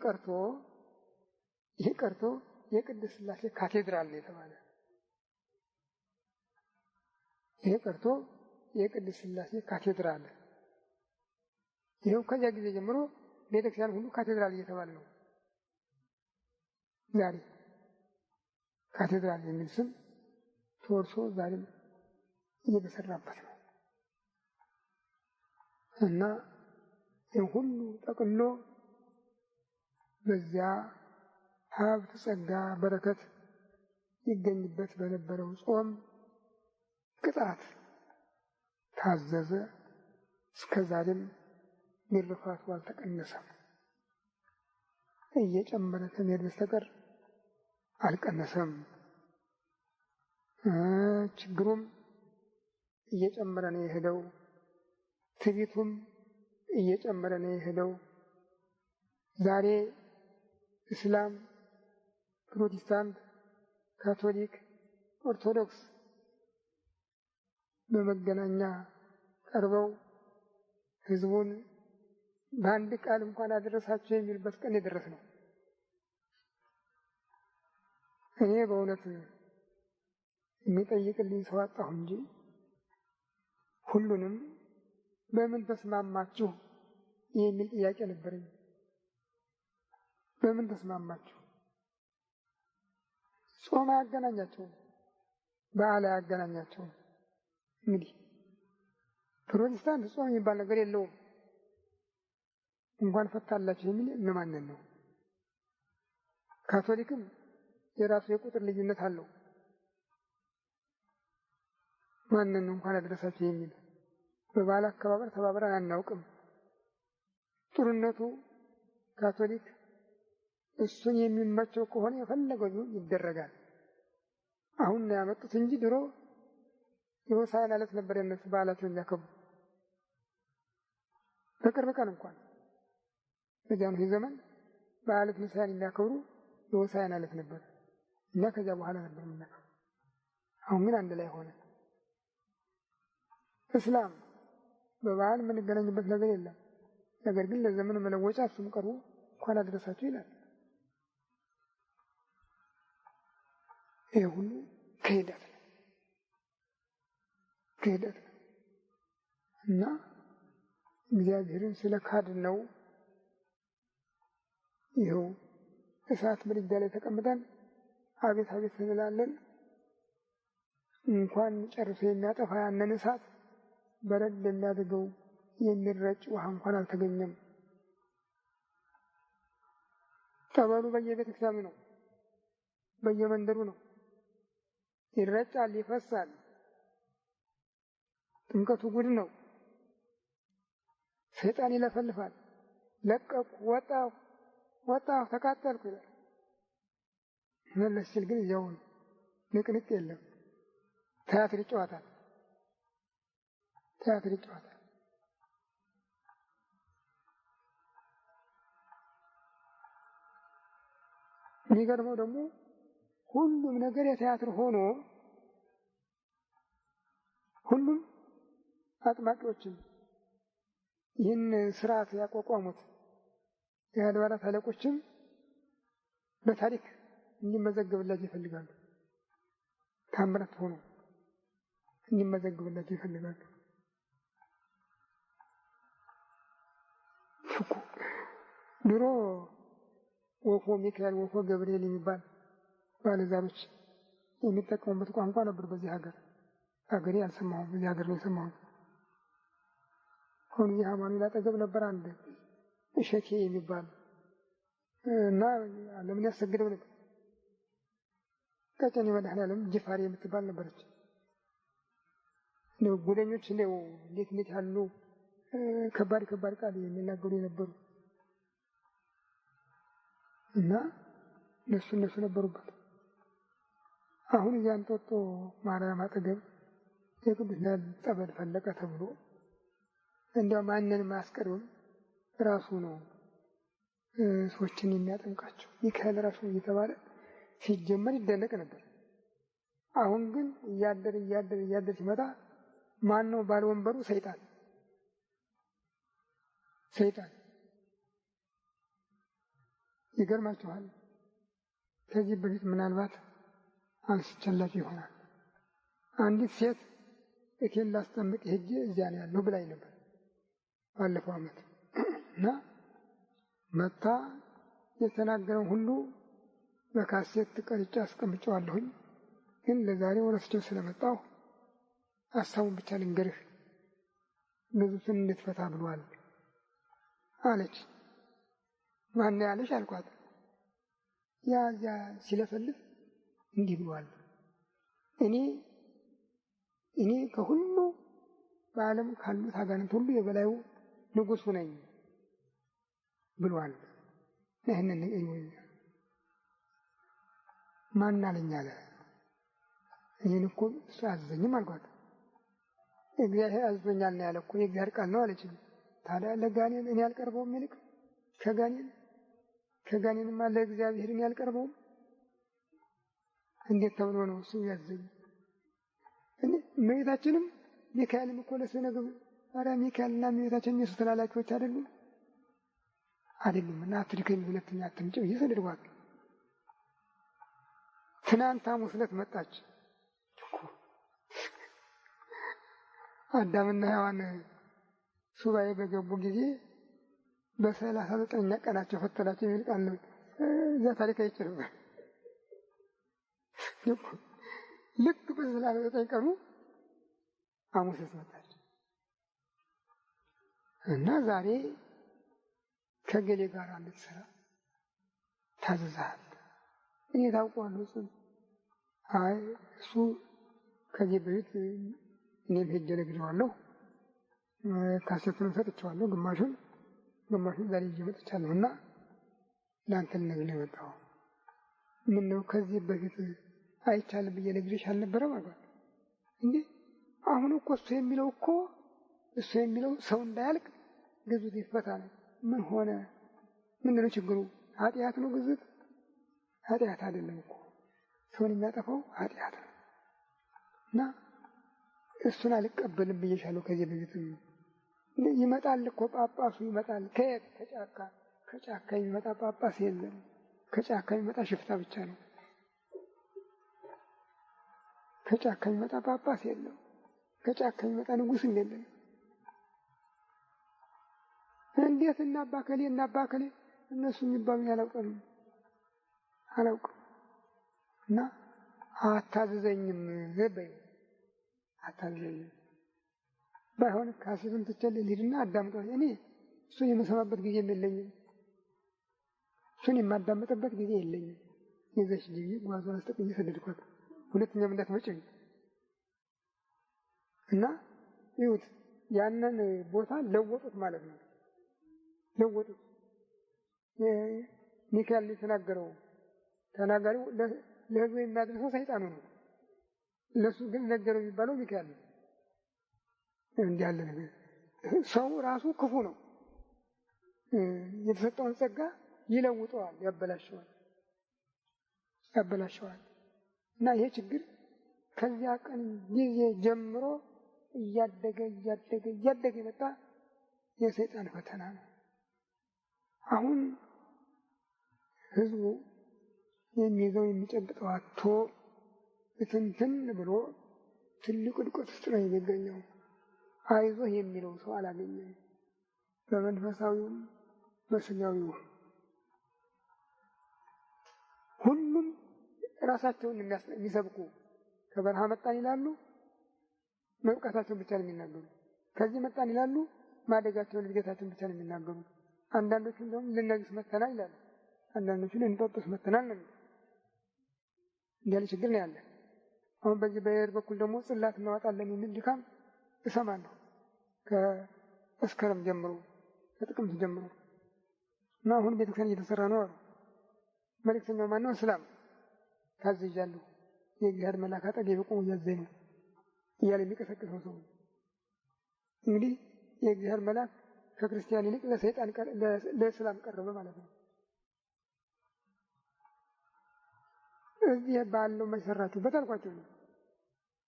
ቀርቶ የቅድስት ሥላሴ ካቴድራል ነው የተባለ። ይሄ ቀርቶ የቅድስት ሥላሴ ካቴድራል ይሄው ከዚያ ጊዜ ጀምሮ ቤተክርስቲያን ሁሉ ካቴድራል እየተባለ ነው። ዛሬ ካቴድራል የሚል ስም ተወርሶ ዛሬም እየተሰራበት ነው እና ይህ ሁሉ ጠቅሎ በዚያ ሀብት፣ ጸጋ፣ በረከት ይገኝበት በነበረው ጾም ቅጣት ታዘዘ። እስከ ዛሬም ግርፋቱ አልተቀነሰም። እየጨመረ ከመሄድ በስተቀር አልቀነሰም። ችግሩም እየጨመረ ነው የሄደው። ትዕቢቱም እየጨመረ ነው የሄደው። ዛሬ እስላም፣ ፕሮቴስታንት፣ ካቶሊክ፣ ኦርቶዶክስ በመገናኛ ቀርበው ህዝቡን በአንድ ቃል እንኳን አደረሳቸው የሚልበት ቀን የደረስ ነው። እኔ በእውነት የሚጠይቅልኝ ሰው አጣሁ እንጂ ሁሉንም በምን ተስማማችሁ የሚል ጥያቄ ነበረኝ። በምን ተስማማችሁ? ጾም አያገናኛቸውም፣ በዓል አያገናኛቸውም። እንግዲህ ፕሮቴስታንት ጾም የሚባል ነገር የለውም እንኳን ፈታላችሁ የሚል ለማንን ነው? ካቶሊክም የራሱ የቁጥር ልዩነት አለው። ማንን ነው እንኳን አደረሳችሁ የሚል? በበዓል አከባበር ተባብረን አናውቅም። ጥሩነቱ ካቶሊክ እሱን የሚመቸው ከሆነ የፈለገው ይደረጋል። አሁን ነው ያመጡት እንጂ ድሮ የሆሳዕና ዕለት ነበር የነሱ በዓላቸውን የሚያከብሩ። በቅርብ ቀን እንኳን በጃንሆይ ዘመን በዓለ ትንሣኤን የሚያከብሩ የሆሳዕና ዕለት ነበር። እኛ ከዚያ በኋላ ነበር የምናከብረው። አሁን ግን አንድ ላይ ሆነ። እስላም በበዓል የምንገናኝበት ነገር የለም። ነገር ግን ለዘመን መለወጫ እሱም ቀርቦ እንኳን አደረሳችሁ ይላል። ይሄ ሁሉ ክህደት ነው እና እግዚአብሔርን ስለ ካድን ነው ይኸው እሳት ምድጃ ላይ ተቀምጠን አቤት አቤት እንላለን። እንኳን ጨርሶ የሚያጠፋ ያንን እሳት በረድ የሚያደርገው የሚረጭ ውሃ እንኳን አልተገኘም። ጠበሉ በየቤተክርስቲያኑ ነው፣ በየመንደሩ ነው። ይረጫል፣ ይፈሳል። ጥምቀቱ ጉድ ነው። ሰይጣን ይለፈልፋል። ለቀቁ፣ ወጣሁ፣ ተቃጠልኩ ይላል። መለስ ሲል ግን እዚያው ነው። ንቅንቅ የለም። ቲያትር ይጫወታል። የሚገርመው ደግሞ ሁሉም ነገር የቲያትር ሆኖ ሁሉም አጥማቂዎችን ይህን ስርዓት ያቋቋሙት የአድባራት አለቆችም በታሪክ እንዲመዘገብላቸው ይፈልጋሉ። ታምራት ሆኖ እንዲመዘገብላቸው ይፈልጋሉ። ድሮ ወፎ ሚካኤል፣ ወፎ ገብርኤል የሚባል ባለዛሮች የሚጠቀሙበት ቋንቋ ነበር በዚህ ሀገሬ አልሰማሁም። በዚህ ሀገር ነው የሰማሁት። አሁን እዚህ አማኑኤል አጠገብ ነበር አንድ እሸቴ የሚባል እና ለምን ያሰግደው ነበር። ቀጨኔ መድኃኔዓለም ጅፋሬ የምትባል ነበረች። ጉደኞች እንዴት ያሉ ከባድ ቃል የሚናገሩ የነበሩ እና እነሱ ነበሩበት። አሁን እንጦጦ ማርያም አጠገብ የቅዱስ ሚካኤል ጸበል ፈለቀ ተብሎ እንዲያው ማንንም አያስቀርብም፣ ራሱ ነው ሰዎችን የሚያጠምቃቸው። ሚካኤል ራሱ እየተባለ ሲጀመር ይደነቅ ነበር። አሁን ግን እያደር ሲመጣ ማን ነው ባለ ወንበሩ? ሰይጣን። ይገርማችኋል። ከዚህ በፊት ምናልባት አንስቼላችሁ ይሆናል። አንዲት ሴት እቴን ላስጠምቅ ሄጄ እዚያ ነው ያለው ብላኝ ነበር ባለፈው ዓመት እና መታ የተናገረው ሁሉ በካሴት ቀርጬ አስቀምጬዋለሁኝ። ግን ለዛሬ ወረስቼው ስለመጣሁ ሀሳቡን ብቻ ልንገርህ፣ ንጉሡን እንድትፈታ ብሏል አለች። ማን ያለሽ አልኳት። ያ ሲለፈልፍ እንዲህ ብሏል፣ እኔ ከሁሉ በዓለም ካሉት አጋንንት ሁሉ የበላዩ ንጉሡ ነኝ ብሏል። ይህንን ማን አለኝ አለ። ይህን እኮ እሱ አዘኝም አልኳት። እግዚአብሔር አዞኛል ነው ያለ እኮ የእግዚአብሔር ቃል ነው አለች። ታዲያ ለጋኔን እኔ አልቀርበውም? ይልቅ ከጋኔንማ ለእግዚአብሔር እኔ አልቀርበውም? እንዴት ተብሎ ነው እሱ ያዘኝ? እመቤታችንም ሚካኤልም እኮ ለሰው ነገር ታዲያ ሚካኤልና እመቤታችን የእሱ ተላላኪዎች አይደሉም? እና አትድከሚ፣ ሁለተኛ አትምጪ ብዬ ሰደድኳት። ትናንት ሐሙስ ዕለት መጣች። አዳምና ሔዋን ሱባኤ በገቡ ጊዜ በ39ኛ ቀናቸው ፈተናቸው የሚል ቃል ነው። እዛ ታሪክ አይችልም። ልክ በ39 ቀኑ ሐሙስ መጣች እና ዛሬ ከገሌ ጋር እንድትሰራ ታዘዝሃል። እኔ ታውቀዋለሁ እሱን። አይ እሱ ከዚህ በፊት እኔም ሄጄ ነግሬዋለሁ፣ ካሴቱንም ሰጥቼዋለሁ፣ ግማሹን ዛሬ ይዤ መጥቻለሁ እና ለአንተ ልነግርህ ነው የመጣሁት። ምነው ከዚህ በፊት አይቻልም ብዬ ነግሬሽ አልነበረም አልኳት። እንዴ አሁን እኮ እሱ የሚለው ሰው እንዳያልቅ ግዙት ይፈታ ነው። ምን ሆነ? ምንድን ነው ችግሩ? ኃጢአት ነው ግዙት? ኃጢአት አይደለም እኮ ሰውን የሚያጠፋው ኃጢአት ነው እና እሱን አልቀበልም ብዬሻለሁ። ከዚህ በፊትም ይመጣል እኮ ጳጳሱ ይመጣል። ከየት? ከጫካ የሚመጣ ጳጳስ የለም። ከጫካ የሚመጣ ሽፍታ ብቻ ነው። ከጫካ የሚመጣ ጳጳስ የለም። ከጫካ የሚመጣ ንጉሥ የለም። እንዴት እናባከሌ እነሱ የሚባሉ አላውቅም እና አታዘዘኝም በይ አታዘዘኝም። ባይሆን ካሴቱን ትቼልህ ልሂድና አዳምጠው። እኔ እሱን የምሰማበት ጊዜ የለኝም፣ እሱን የማዳምጥበት ጊዜ የለኝም። የዘሽ ጊዜ ጓዟን አስጠቅዬ ሰደድኳት። ሁለተኛም እንዳትመጪ እና ይሁት ያንን ቦታ ለወጡት ማለት ነው። ለወጡት። ሚካኤል የተናገረው ተናጋሪው ለሕዝቡ የሚያደርሰው ሰይጣኑ ነው። ለሱ ግን ነገረው የሚባለው ሚካኤል ነው። እንዲህ ያለ ነገር ሰው ራሱ ክፉ ነው። የተሰጠውን ጸጋ ይለውጠዋል፣ ያበላሸዋል። እና ይሄ ችግር ከዚያ ቀን ጊዜ ጀምሮ እያደገ የመጣ የሰይጣን ፈተና ነው። አሁን ሕዝቡ የሚይዘው የሚጨብጠው አጥቶ ብትንትን ብሎ ትልቅ ውድቀት ውስጥ ነው የሚገኘው። አይዞህ የሚለው ሰው አላገኘም። በመንፈሳዊውም በስጋዊውም ሁሉም ራሳቸውን የሚሰብኩ ከበረሃ መጣን ይላሉ፣ መብቃታቸውን ብቻ ነው የሚናገሩ። ከዚህ መጣን ይላሉ፣ ማደጋቸውን እድገታቸውን ብቻ ነው የሚናገሩ። አንዳንዶቹ እንደውም ልነግስ መተናል ይላሉ፣ አንዳንዶቹ ልንጦጥስ መተናል ነው። እንዲያለ ችግር ነው ያለ። አሁን በዚህ በየር በኩል ደግሞ ጽላት እናወጣለን የሚል ድካም እሰማለሁ። መስከረም ጀምሮ ከጥቅምት ጀምሮ እና አሁን ቤተክርስቲያን እየተሰራ ነው አሉ። መልእክተኛው ማነው? እስላም ታዝዣለሁ የእግዚአብሔር መልአክ አጠገቤ ቆሞ እያዘኝ ነው እያለ የሚቀሰቅሰው ሰው እንግዲህ የእግዚአብሔር መልአክ ከክርስቲያን ይልቅ ለሰይጣን ለእስላም ቀረበ ማለት ነው። እዚህ ባለው መሰራችሁበት አልኳቸው ነው።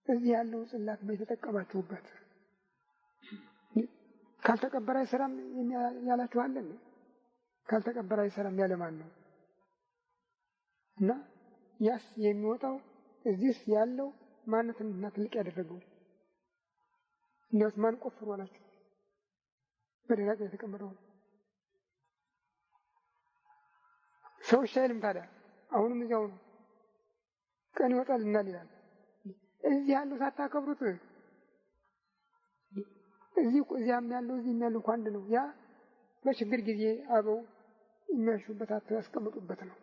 እዚህ ያለው ጽላት በተጠቀማችሁበት ካልተቀበረ አይሰራም ያላችሁ አለ ነው። ካልተቀበረ አይሰራም ያለ ማን ነው? እና ያስ የሚወጣው እዚህ ያለው ማንነትና ትልቅ ያደረገው እንዴት ማን ቆፍሮ አላችሁ? በደረቅ የተቀመጠው ሰው ሻይልም ታዲያ አሁንም እዚያው ነው። ቀን ይወጣልና ይላል። እዚህ ያለው ሳታከብሩት እዚያም ያለው እዚህም ያለው አንድ ነው። ያ በችግር ጊዜ አበው የሚያሹበት አጥተው ያስቀምጡበት ነው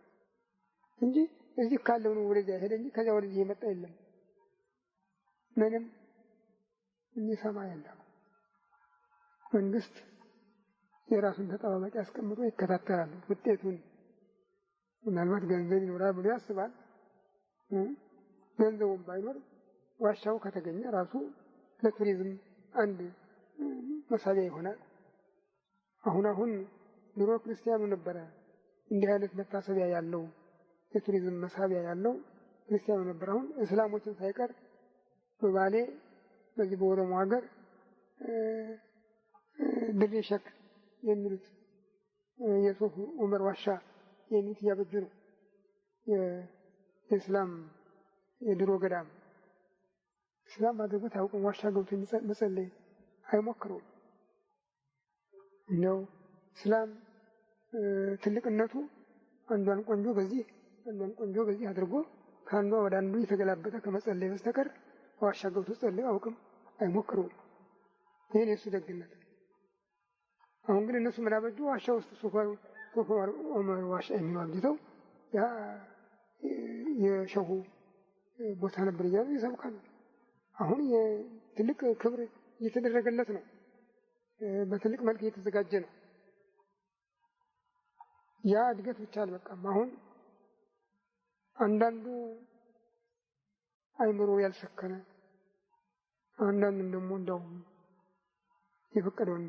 እንጂ እዚህ ካለው ነው ወደዚያ ሄደ እንጂ ከዚያ ወደዚህ የመጣ የለም። ምንም የሚሰማ የለም። መንግስት የራሱን ተጠባባቂ አስቀምጦ ይከታተላል ውጤቱን። ምናልባት ገንዘብ ይኖራል ብሎ ያስባል። ገንዘቡም ባይኖር ዋሻው ከተገኘ ራሱ ለቱሪዝም አንድ መሳቢያ ይሆናል። አሁን ድሮ ክርስቲያኑ ነበረ እንዲህ አይነት መታሰቢያ ያለው የቱሪዝም መሳቢያ ያለው ክርስቲያኑ ነበር። አሁን እስላሞችን ሳይቀር በባሌ በዚህ በኦሮሞ ሀገር ድሬ ሸክ የሚሉት የሶፍ ዑመር ዋሻ የሚሉት እያበጁ ነው። የእስላም የድሮ ገዳም እስላም አድርጎት አያውቅም። ዋሻ ገብቶ መጸለይ አይሞክረውም። እንደው እስላም ትልቅነቱ አንዷን ቆንጆ በዚህ አንዷን ቆንጆ በዚህ አድርጎ ከአንዷ ወደ አንዱ የተገላበጠ ከመጸለይ በስተቀር ዋሻ ገብቶ ጸለይ አያውቅም፣ አይሞክረውም። ይሄን የሱ ደግነት። አሁን ግን እነሱ ምን አበጁ? ዋሻ ውስጥ ሶፍ ዑመር ዋሻ የሚለው አብጅተው ያ የሸሁ ቦታ ነበር እያሉ ይሰብካሉ። አሁን የትልቅ ክብር እየተደረገለት ነው። በትልቅ መልክ እየተዘጋጀ ነው። ያ እድገት ብቻ አልበቃም። አሁን አንዳንዱ አይምሮ ያልሰከነ አንዳንዱም ደግሞ እንደው የፈቀደውን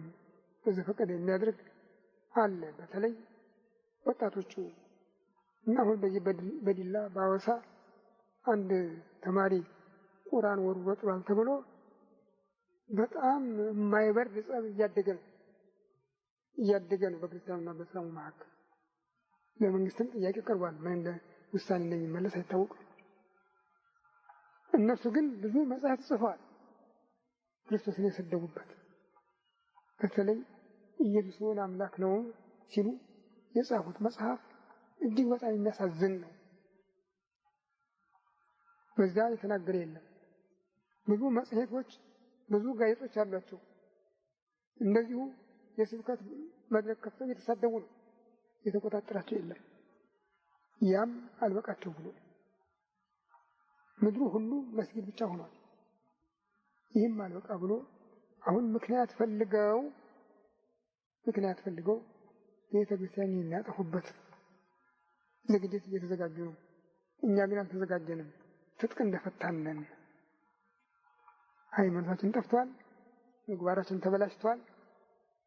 በዘፈቀደ የሚያደርግ አለ። በተለይ ወጣቶቹ እና አሁን በዚህ በዲላ በአዋሳ አንድ ተማሪ ቁርአን ወርውሮ ጥሏል ተብሎ በጣም የማይበርድ ጸብ እያደገ ነው በክርስቲያኑና በእስላሙ መካከል። ለመንግስትም ጥያቄ ቀርቧል። ምን እንደ ውሳኔ እንደሚመለስ አይታወቅም። እነሱ ግን ብዙ መጽሐፍ ጽፈዋል ክርስቶስን የሰደቡበት። በተለይ ኢየሱስ ወልድ አምላክ ነው ሲሉ የጻፉት መጽሐፍ እጅግ በጣም የሚያሳዝን ነው። በዛ የተናገረ የለም። ብዙ መጽሔቶች ብዙ ጋዜጦች አሏቸው። እንደዚሁ የስብከት መድረክ ከፍተው እየተሳደቡ ነው። የተቆጣጠራቸው የለም። ያም አልበቃቸው ብሎ ምድሩ ሁሉ መስጊድ ብቻ ሆኗል። ይህም አልበቃ ብሎ አሁን ምክንያት ፈልገው ቤተ ክርስቲያን የሚያጠፉበት ዝግጅት እየተዘጋጁ ነው። እኛ ግን አልተዘጋጀንም። ትጥቅ እንደፈታንን ሃይማኖታችን ጠፍቷል፣ ምግባራችን ተበላሽቷል፣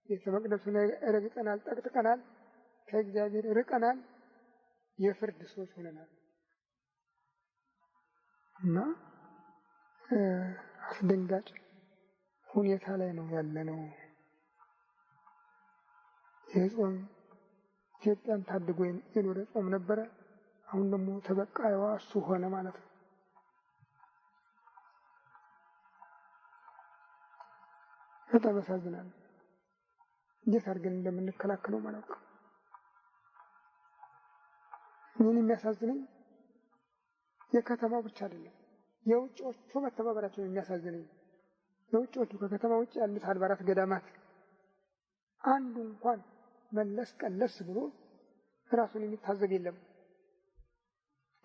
ቤተ መቅደሱን ረግጠናል፣ ጠቅጥቀናል፣ ከእግዚአብሔር ርቀናል፣ የፍርድ ሰዎች ሆነናል እና አስደንጋጭ ሁኔታ ላይ ነው ያለነው። የጾም ኢትዮጵያን ታድጎ የኖረ ጾም ነበረ። አሁን ደግሞ ተበቃይዋ እሱ ሆነ ማለት ነው። በጣም ያሳዝናል። እንዴት አድርገን እንደምንከላከለው ማለት ነው። ምን የሚያሳዝነኝ የከተማው ብቻ አይደለም፣ የውጭዎቹ መተባበራቸው የሚያሳዝነኝ። የውጭዎቹ ከከተማ ውጭ ያሉት አድባራት ገዳማት አንዱ እንኳን መለስ ቀለስ ብሎ ራሱን የሚታዘብ የለም።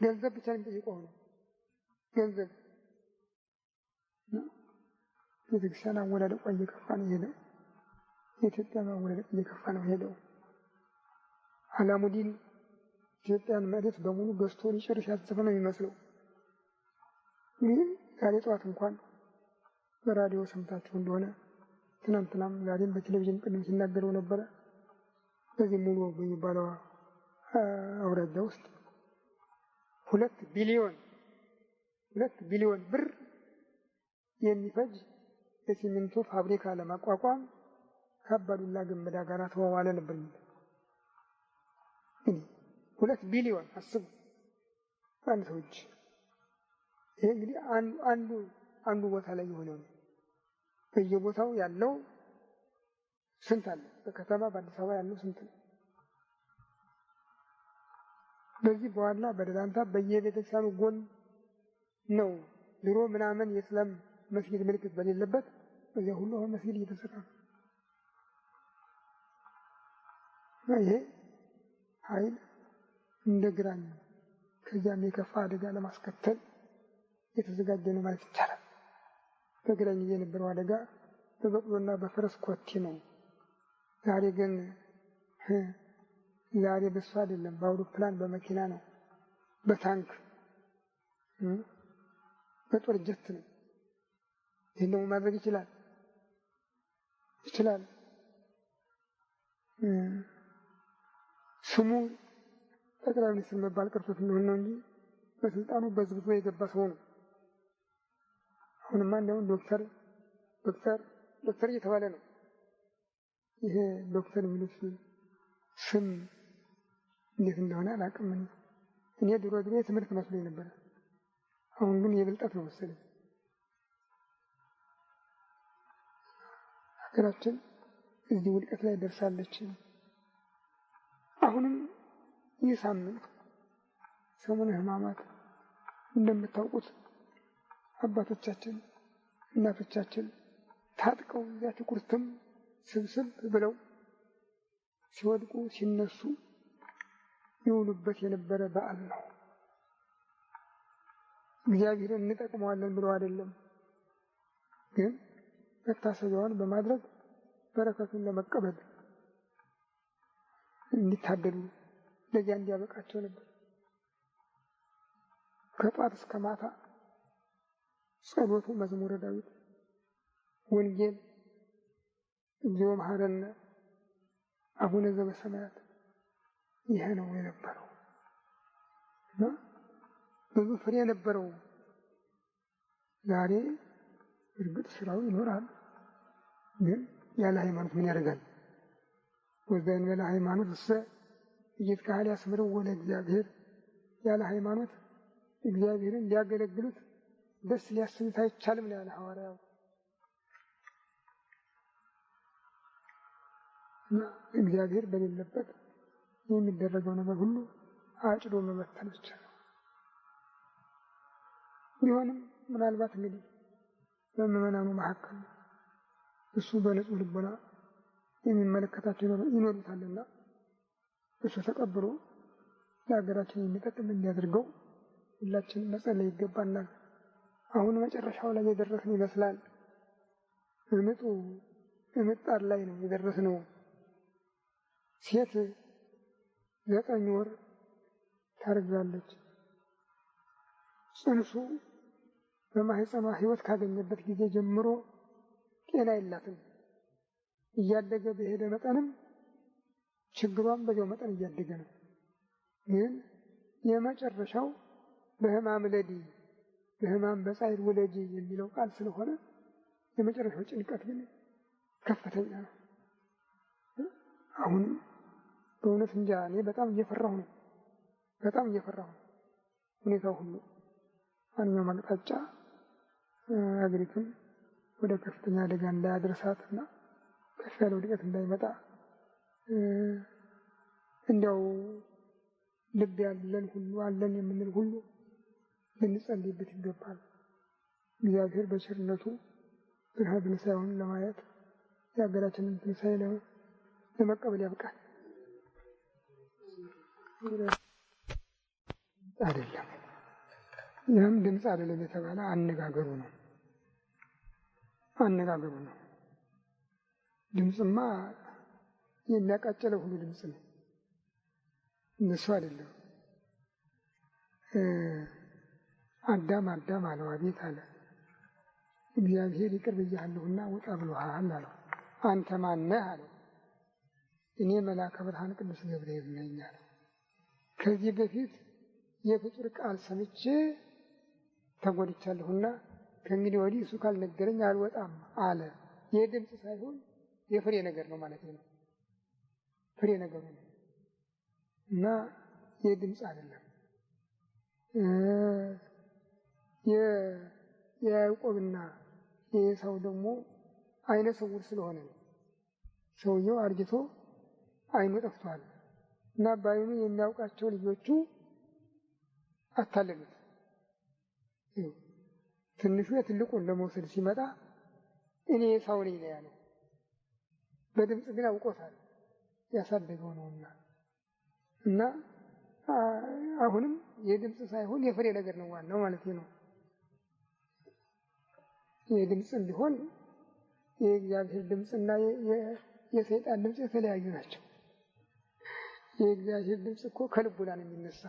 ገንዘብ ብቻ የሚጠይቀው ነው። ገንዘብ ቤተክርስቲያን አወዳደቋ እየከፋ ነው የሄደው። የኢትዮጵያ መወለድ እየከፋ ነው ሄደው። አላሙዲን ኢትዮጵያን መሬት በሙሉ ገዝቶ ሊጨርስ ያሰበ ነው የሚመስለው። ግን ዛሬ ጠዋት እንኳን በራዲዮ ሰምታችሁ እንደሆነ ትናንትናም ዛሬም በቴሌቪዥን ቅድም ሲናገረው ነበረ። በዚህ ሙሉ በሚባለው አውራጃ ውስጥ 2 ቢሊዮን ብር የሚፈጅ የሲሚንቶ ፋብሪካ ለማቋቋም ከአባዱላ ገመዳ ጋር ተዋዋለ ነበር። 2 ቢሊዮን አስቡ አንድ ሰው እጅ። ይሄ እንግዲህ አንዱ ቦታ ላይ የሆነው ነው። በየቦታው ያለው ስንት አለ? በከተማ በአዲስ አበባ ያለው ስንት ነው? በዚህ በኋላ በደላንታ በየቤተክርስቲያኑ ጎን ነው ድሮ ምናምን የእስላም መስጊድ ምልክት በሌለበት እዚያ ሁሉ አሁን መስጊድ እየተሰራ ነው። ይሄ ኃይል እንደ ግራኝ ከዚያም የከፋ አደጋ ለማስከተል የተዘጋጀ ነው ማለት ይቻላል። በግራኝ የነበረው አደጋ በበቅሎና በፈረስ ኮቴ ነው። ዛሬ ግን በሱ አይደለም፣ በአውሮፕላን በመኪና ነው፣ በታንክ በጦር ጀት ነው። ይህን ደግሞ ማድረግ ይችላል። ስሙ ጠቅላይ ሚኒስትር መባል ቀርቶት እንደሆነ ነው እንጂ በስልጣኑ በዝብዞ የገባ ሰው ነው። አሁንማ እንደውም ዶክተር እየተባለ ነው። ይሄ ዶክተር የሚሉት ስም እንዴት እንደሆነ አላውቅም። እኔ ድሮ የትምህርት መስሎኝ ነበር። አሁን ግን የብልጠት ነው መሰለኝ። ሀገራችን እዚህ ውድቀት ላይ ደርሳለች። አሁንም ይህ ሳምንት ሰሙነ ሕማማት እንደምታውቁት አባቶቻችን እናቶቻችን ታጥቀው ያቺ ቁርጥም ስብስብ ብለው ሲወድቁ ሲነሱ ይውሉበት የነበረ በዓል ነው። እግዚአብሔርን እንጠቅመዋለን ብለው አይደለም፣ ግን መታሰቢያውን በማድረግ በረከቱን ለመቀበል እንዲታደሉ ለዚያ እንዲያበቃቸው ነበር። ከጧት እስከ ማታ ጸሎቱ፣ መዝሙረ ዳዊት፣ ወንጌል፣ እግዚኦ መሐረነ አቡነ ዘበሰማያት ይሄ ነው የነበረው እና ብዙ ፍሬ ነበረው። ዛሬ እርግጥ ስራው ይኖራል፣ ግን ያለ ሃይማኖት ምን ያደርጋል? ወዘን ያለ ሃይማኖት እሰ እየተካለ ያስምረው ወለ እግዚአብሔር። ያለ ሃይማኖት እግዚአብሔርን ሊያገለግሉት ደስ ሊያሰኙት አይቻልም ነው ያለ ሐዋርያው። እና እግዚአብሔር በሌለበት የሚደረገው ነገር ሁሉ አጭዶ መበተን ብቻ ነው። ቢሆንም ምናልባት እንግዲህ በምዕመናኑ መካከል እሱ በንጹህ ልቦና የሚመለከታቸው ይኖሩታልና እሱ ተቀብሎ ለሀገራችን የሚጠቅም እንዲያደርገው ሁላችንም መጸለይ ይገባናል። አሁን መጨረሻው ላይ የደረስን ይመስላል። ምጣር ላይ ነው የደረስነው። ሴት 9 ወር ታረግዛለች። ጽንሱ በማህፀኗ ሕይወት ካገኘበት ጊዜ ጀምሮ ጤና የላትም። እያደገ በሄደ መጠንም ችግሯን በዚያው መጠን እያደገ ነው። ግን የመጨረሻው በሕማም ለዲ በሕማም በጻዕር ውለጂ የሚለው ቃል ስለሆነ የመጨረሻው ጭንቀት ግን ከፍተኛ ነው። አሁንም በእውነት እንጃ እኔ በጣም እየፈራሁ ነው። ሁኔታው ሁሉ ማንኛውም አቅጣጫ አገሪቱን ወደ ከፍተኛ አደጋ እንዳያደርሳትና ከፍ ያለ ውድቀት እንዳይመጣ እንዲያው ልብ ያለን ሁሉ አለን የምንል ሁሉ ልንጸልይበት ይገባል። እግዚአብሔር በቸርነቱ ብርሃነ ትንሣኤውን ለማየት የሀገራችንን ትንሣኤ ለመቀበል ያብቃል። አይደለም ይህም ድምፅ አይደለም የተባለ አነጋገሩ ነው። ድምፅማ የሚያቃጭለው ሁሉ ድምፅ ነው። እነሱ አይደለም። አዳም አለው። አቤት አለ። እግዚአብሔር ይቅር ብያለሁና ውጣ ብሎሃል አለው። አንተ ማን ነህ አለው። እኔ መልአከ ብርሃን ቅዱስ ገብርኤል ነኝ አለው። ከዚህ በፊት የፍጡር ቃል ሰምቼ ተጎድቻለሁና ከእንግዲህ ወዲህ እሱ ካልነገረኝ አልወጣም አለ። የድምፅ ሳይሆን የፍሬ ነገር ነው ማለት ነው። ፍሬ ነገሩ ነው እና የድምፅ አይደለም። የያዕቆብና የኤሳው ደግሞ አይነ ስውር ስለሆነ ነው። ሰውየው አርጅቶ አይኑ ጠፍቷል እና በአይኑ የሚያውቃቸው ልጆቹ አታለሉት። ትንሹ የትልቁን ለመውሰድ ሲመጣ እኔ ኤሳው ነኝ ነው ያለው። በድምፅ ግን አውቆታል፣ ያሳደገው ነውና እና አሁንም የድምፅ ሳይሆን የፍሬ ነገር ነው ዋናው ማለት ነው። የድምፅም ቢሆን የእግዚአብሔር ድምፅና የሰይጣን ድምፅ የተለያዩ ናቸው። የእግዚአብሔር ድምፅ እኮ ከልቡና ነው የሚነሳ፣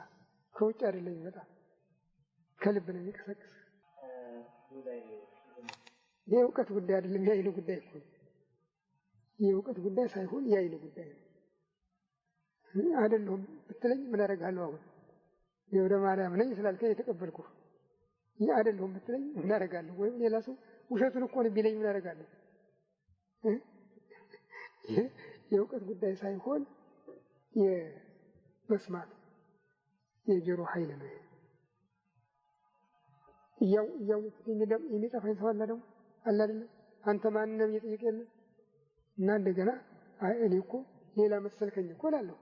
ከውጭ አይደለም ይመጣ፣ ከልብ ነው የሚቀሰቅስ። የእውቀት ጉዳይ አይደለም፣ የአይን ጉዳይ እኮ ነው። የእውቀት ጉዳይ ሳይሆን የአይን ጉዳይ ነው። አይደለሁም ብትለኝ ምን አደርጋለሁ? አሁን ገብረ ማርያም ነኝ ስላልከኝ የተቀበልኩ። አይደለሁም ብትለኝ ምን አደርጋለሁ? ወይም ሌላ ሰው ውሸቱን እኮ ነው ቢለኝ ምን አደርጋለሁ? የእውቀት ጉዳይ ሳይሆን የመስማት የጆሮ ኃይል ነው። እያወቅሁት የሚጠፋኝ ሰው አለ ደግሞ አለ አይደለም። አንተ ማን ነህ እየጠየቀ የለ እና እንደገና እኔ እኮ ሌላ መሰልከኝ እኮ እላለሁ።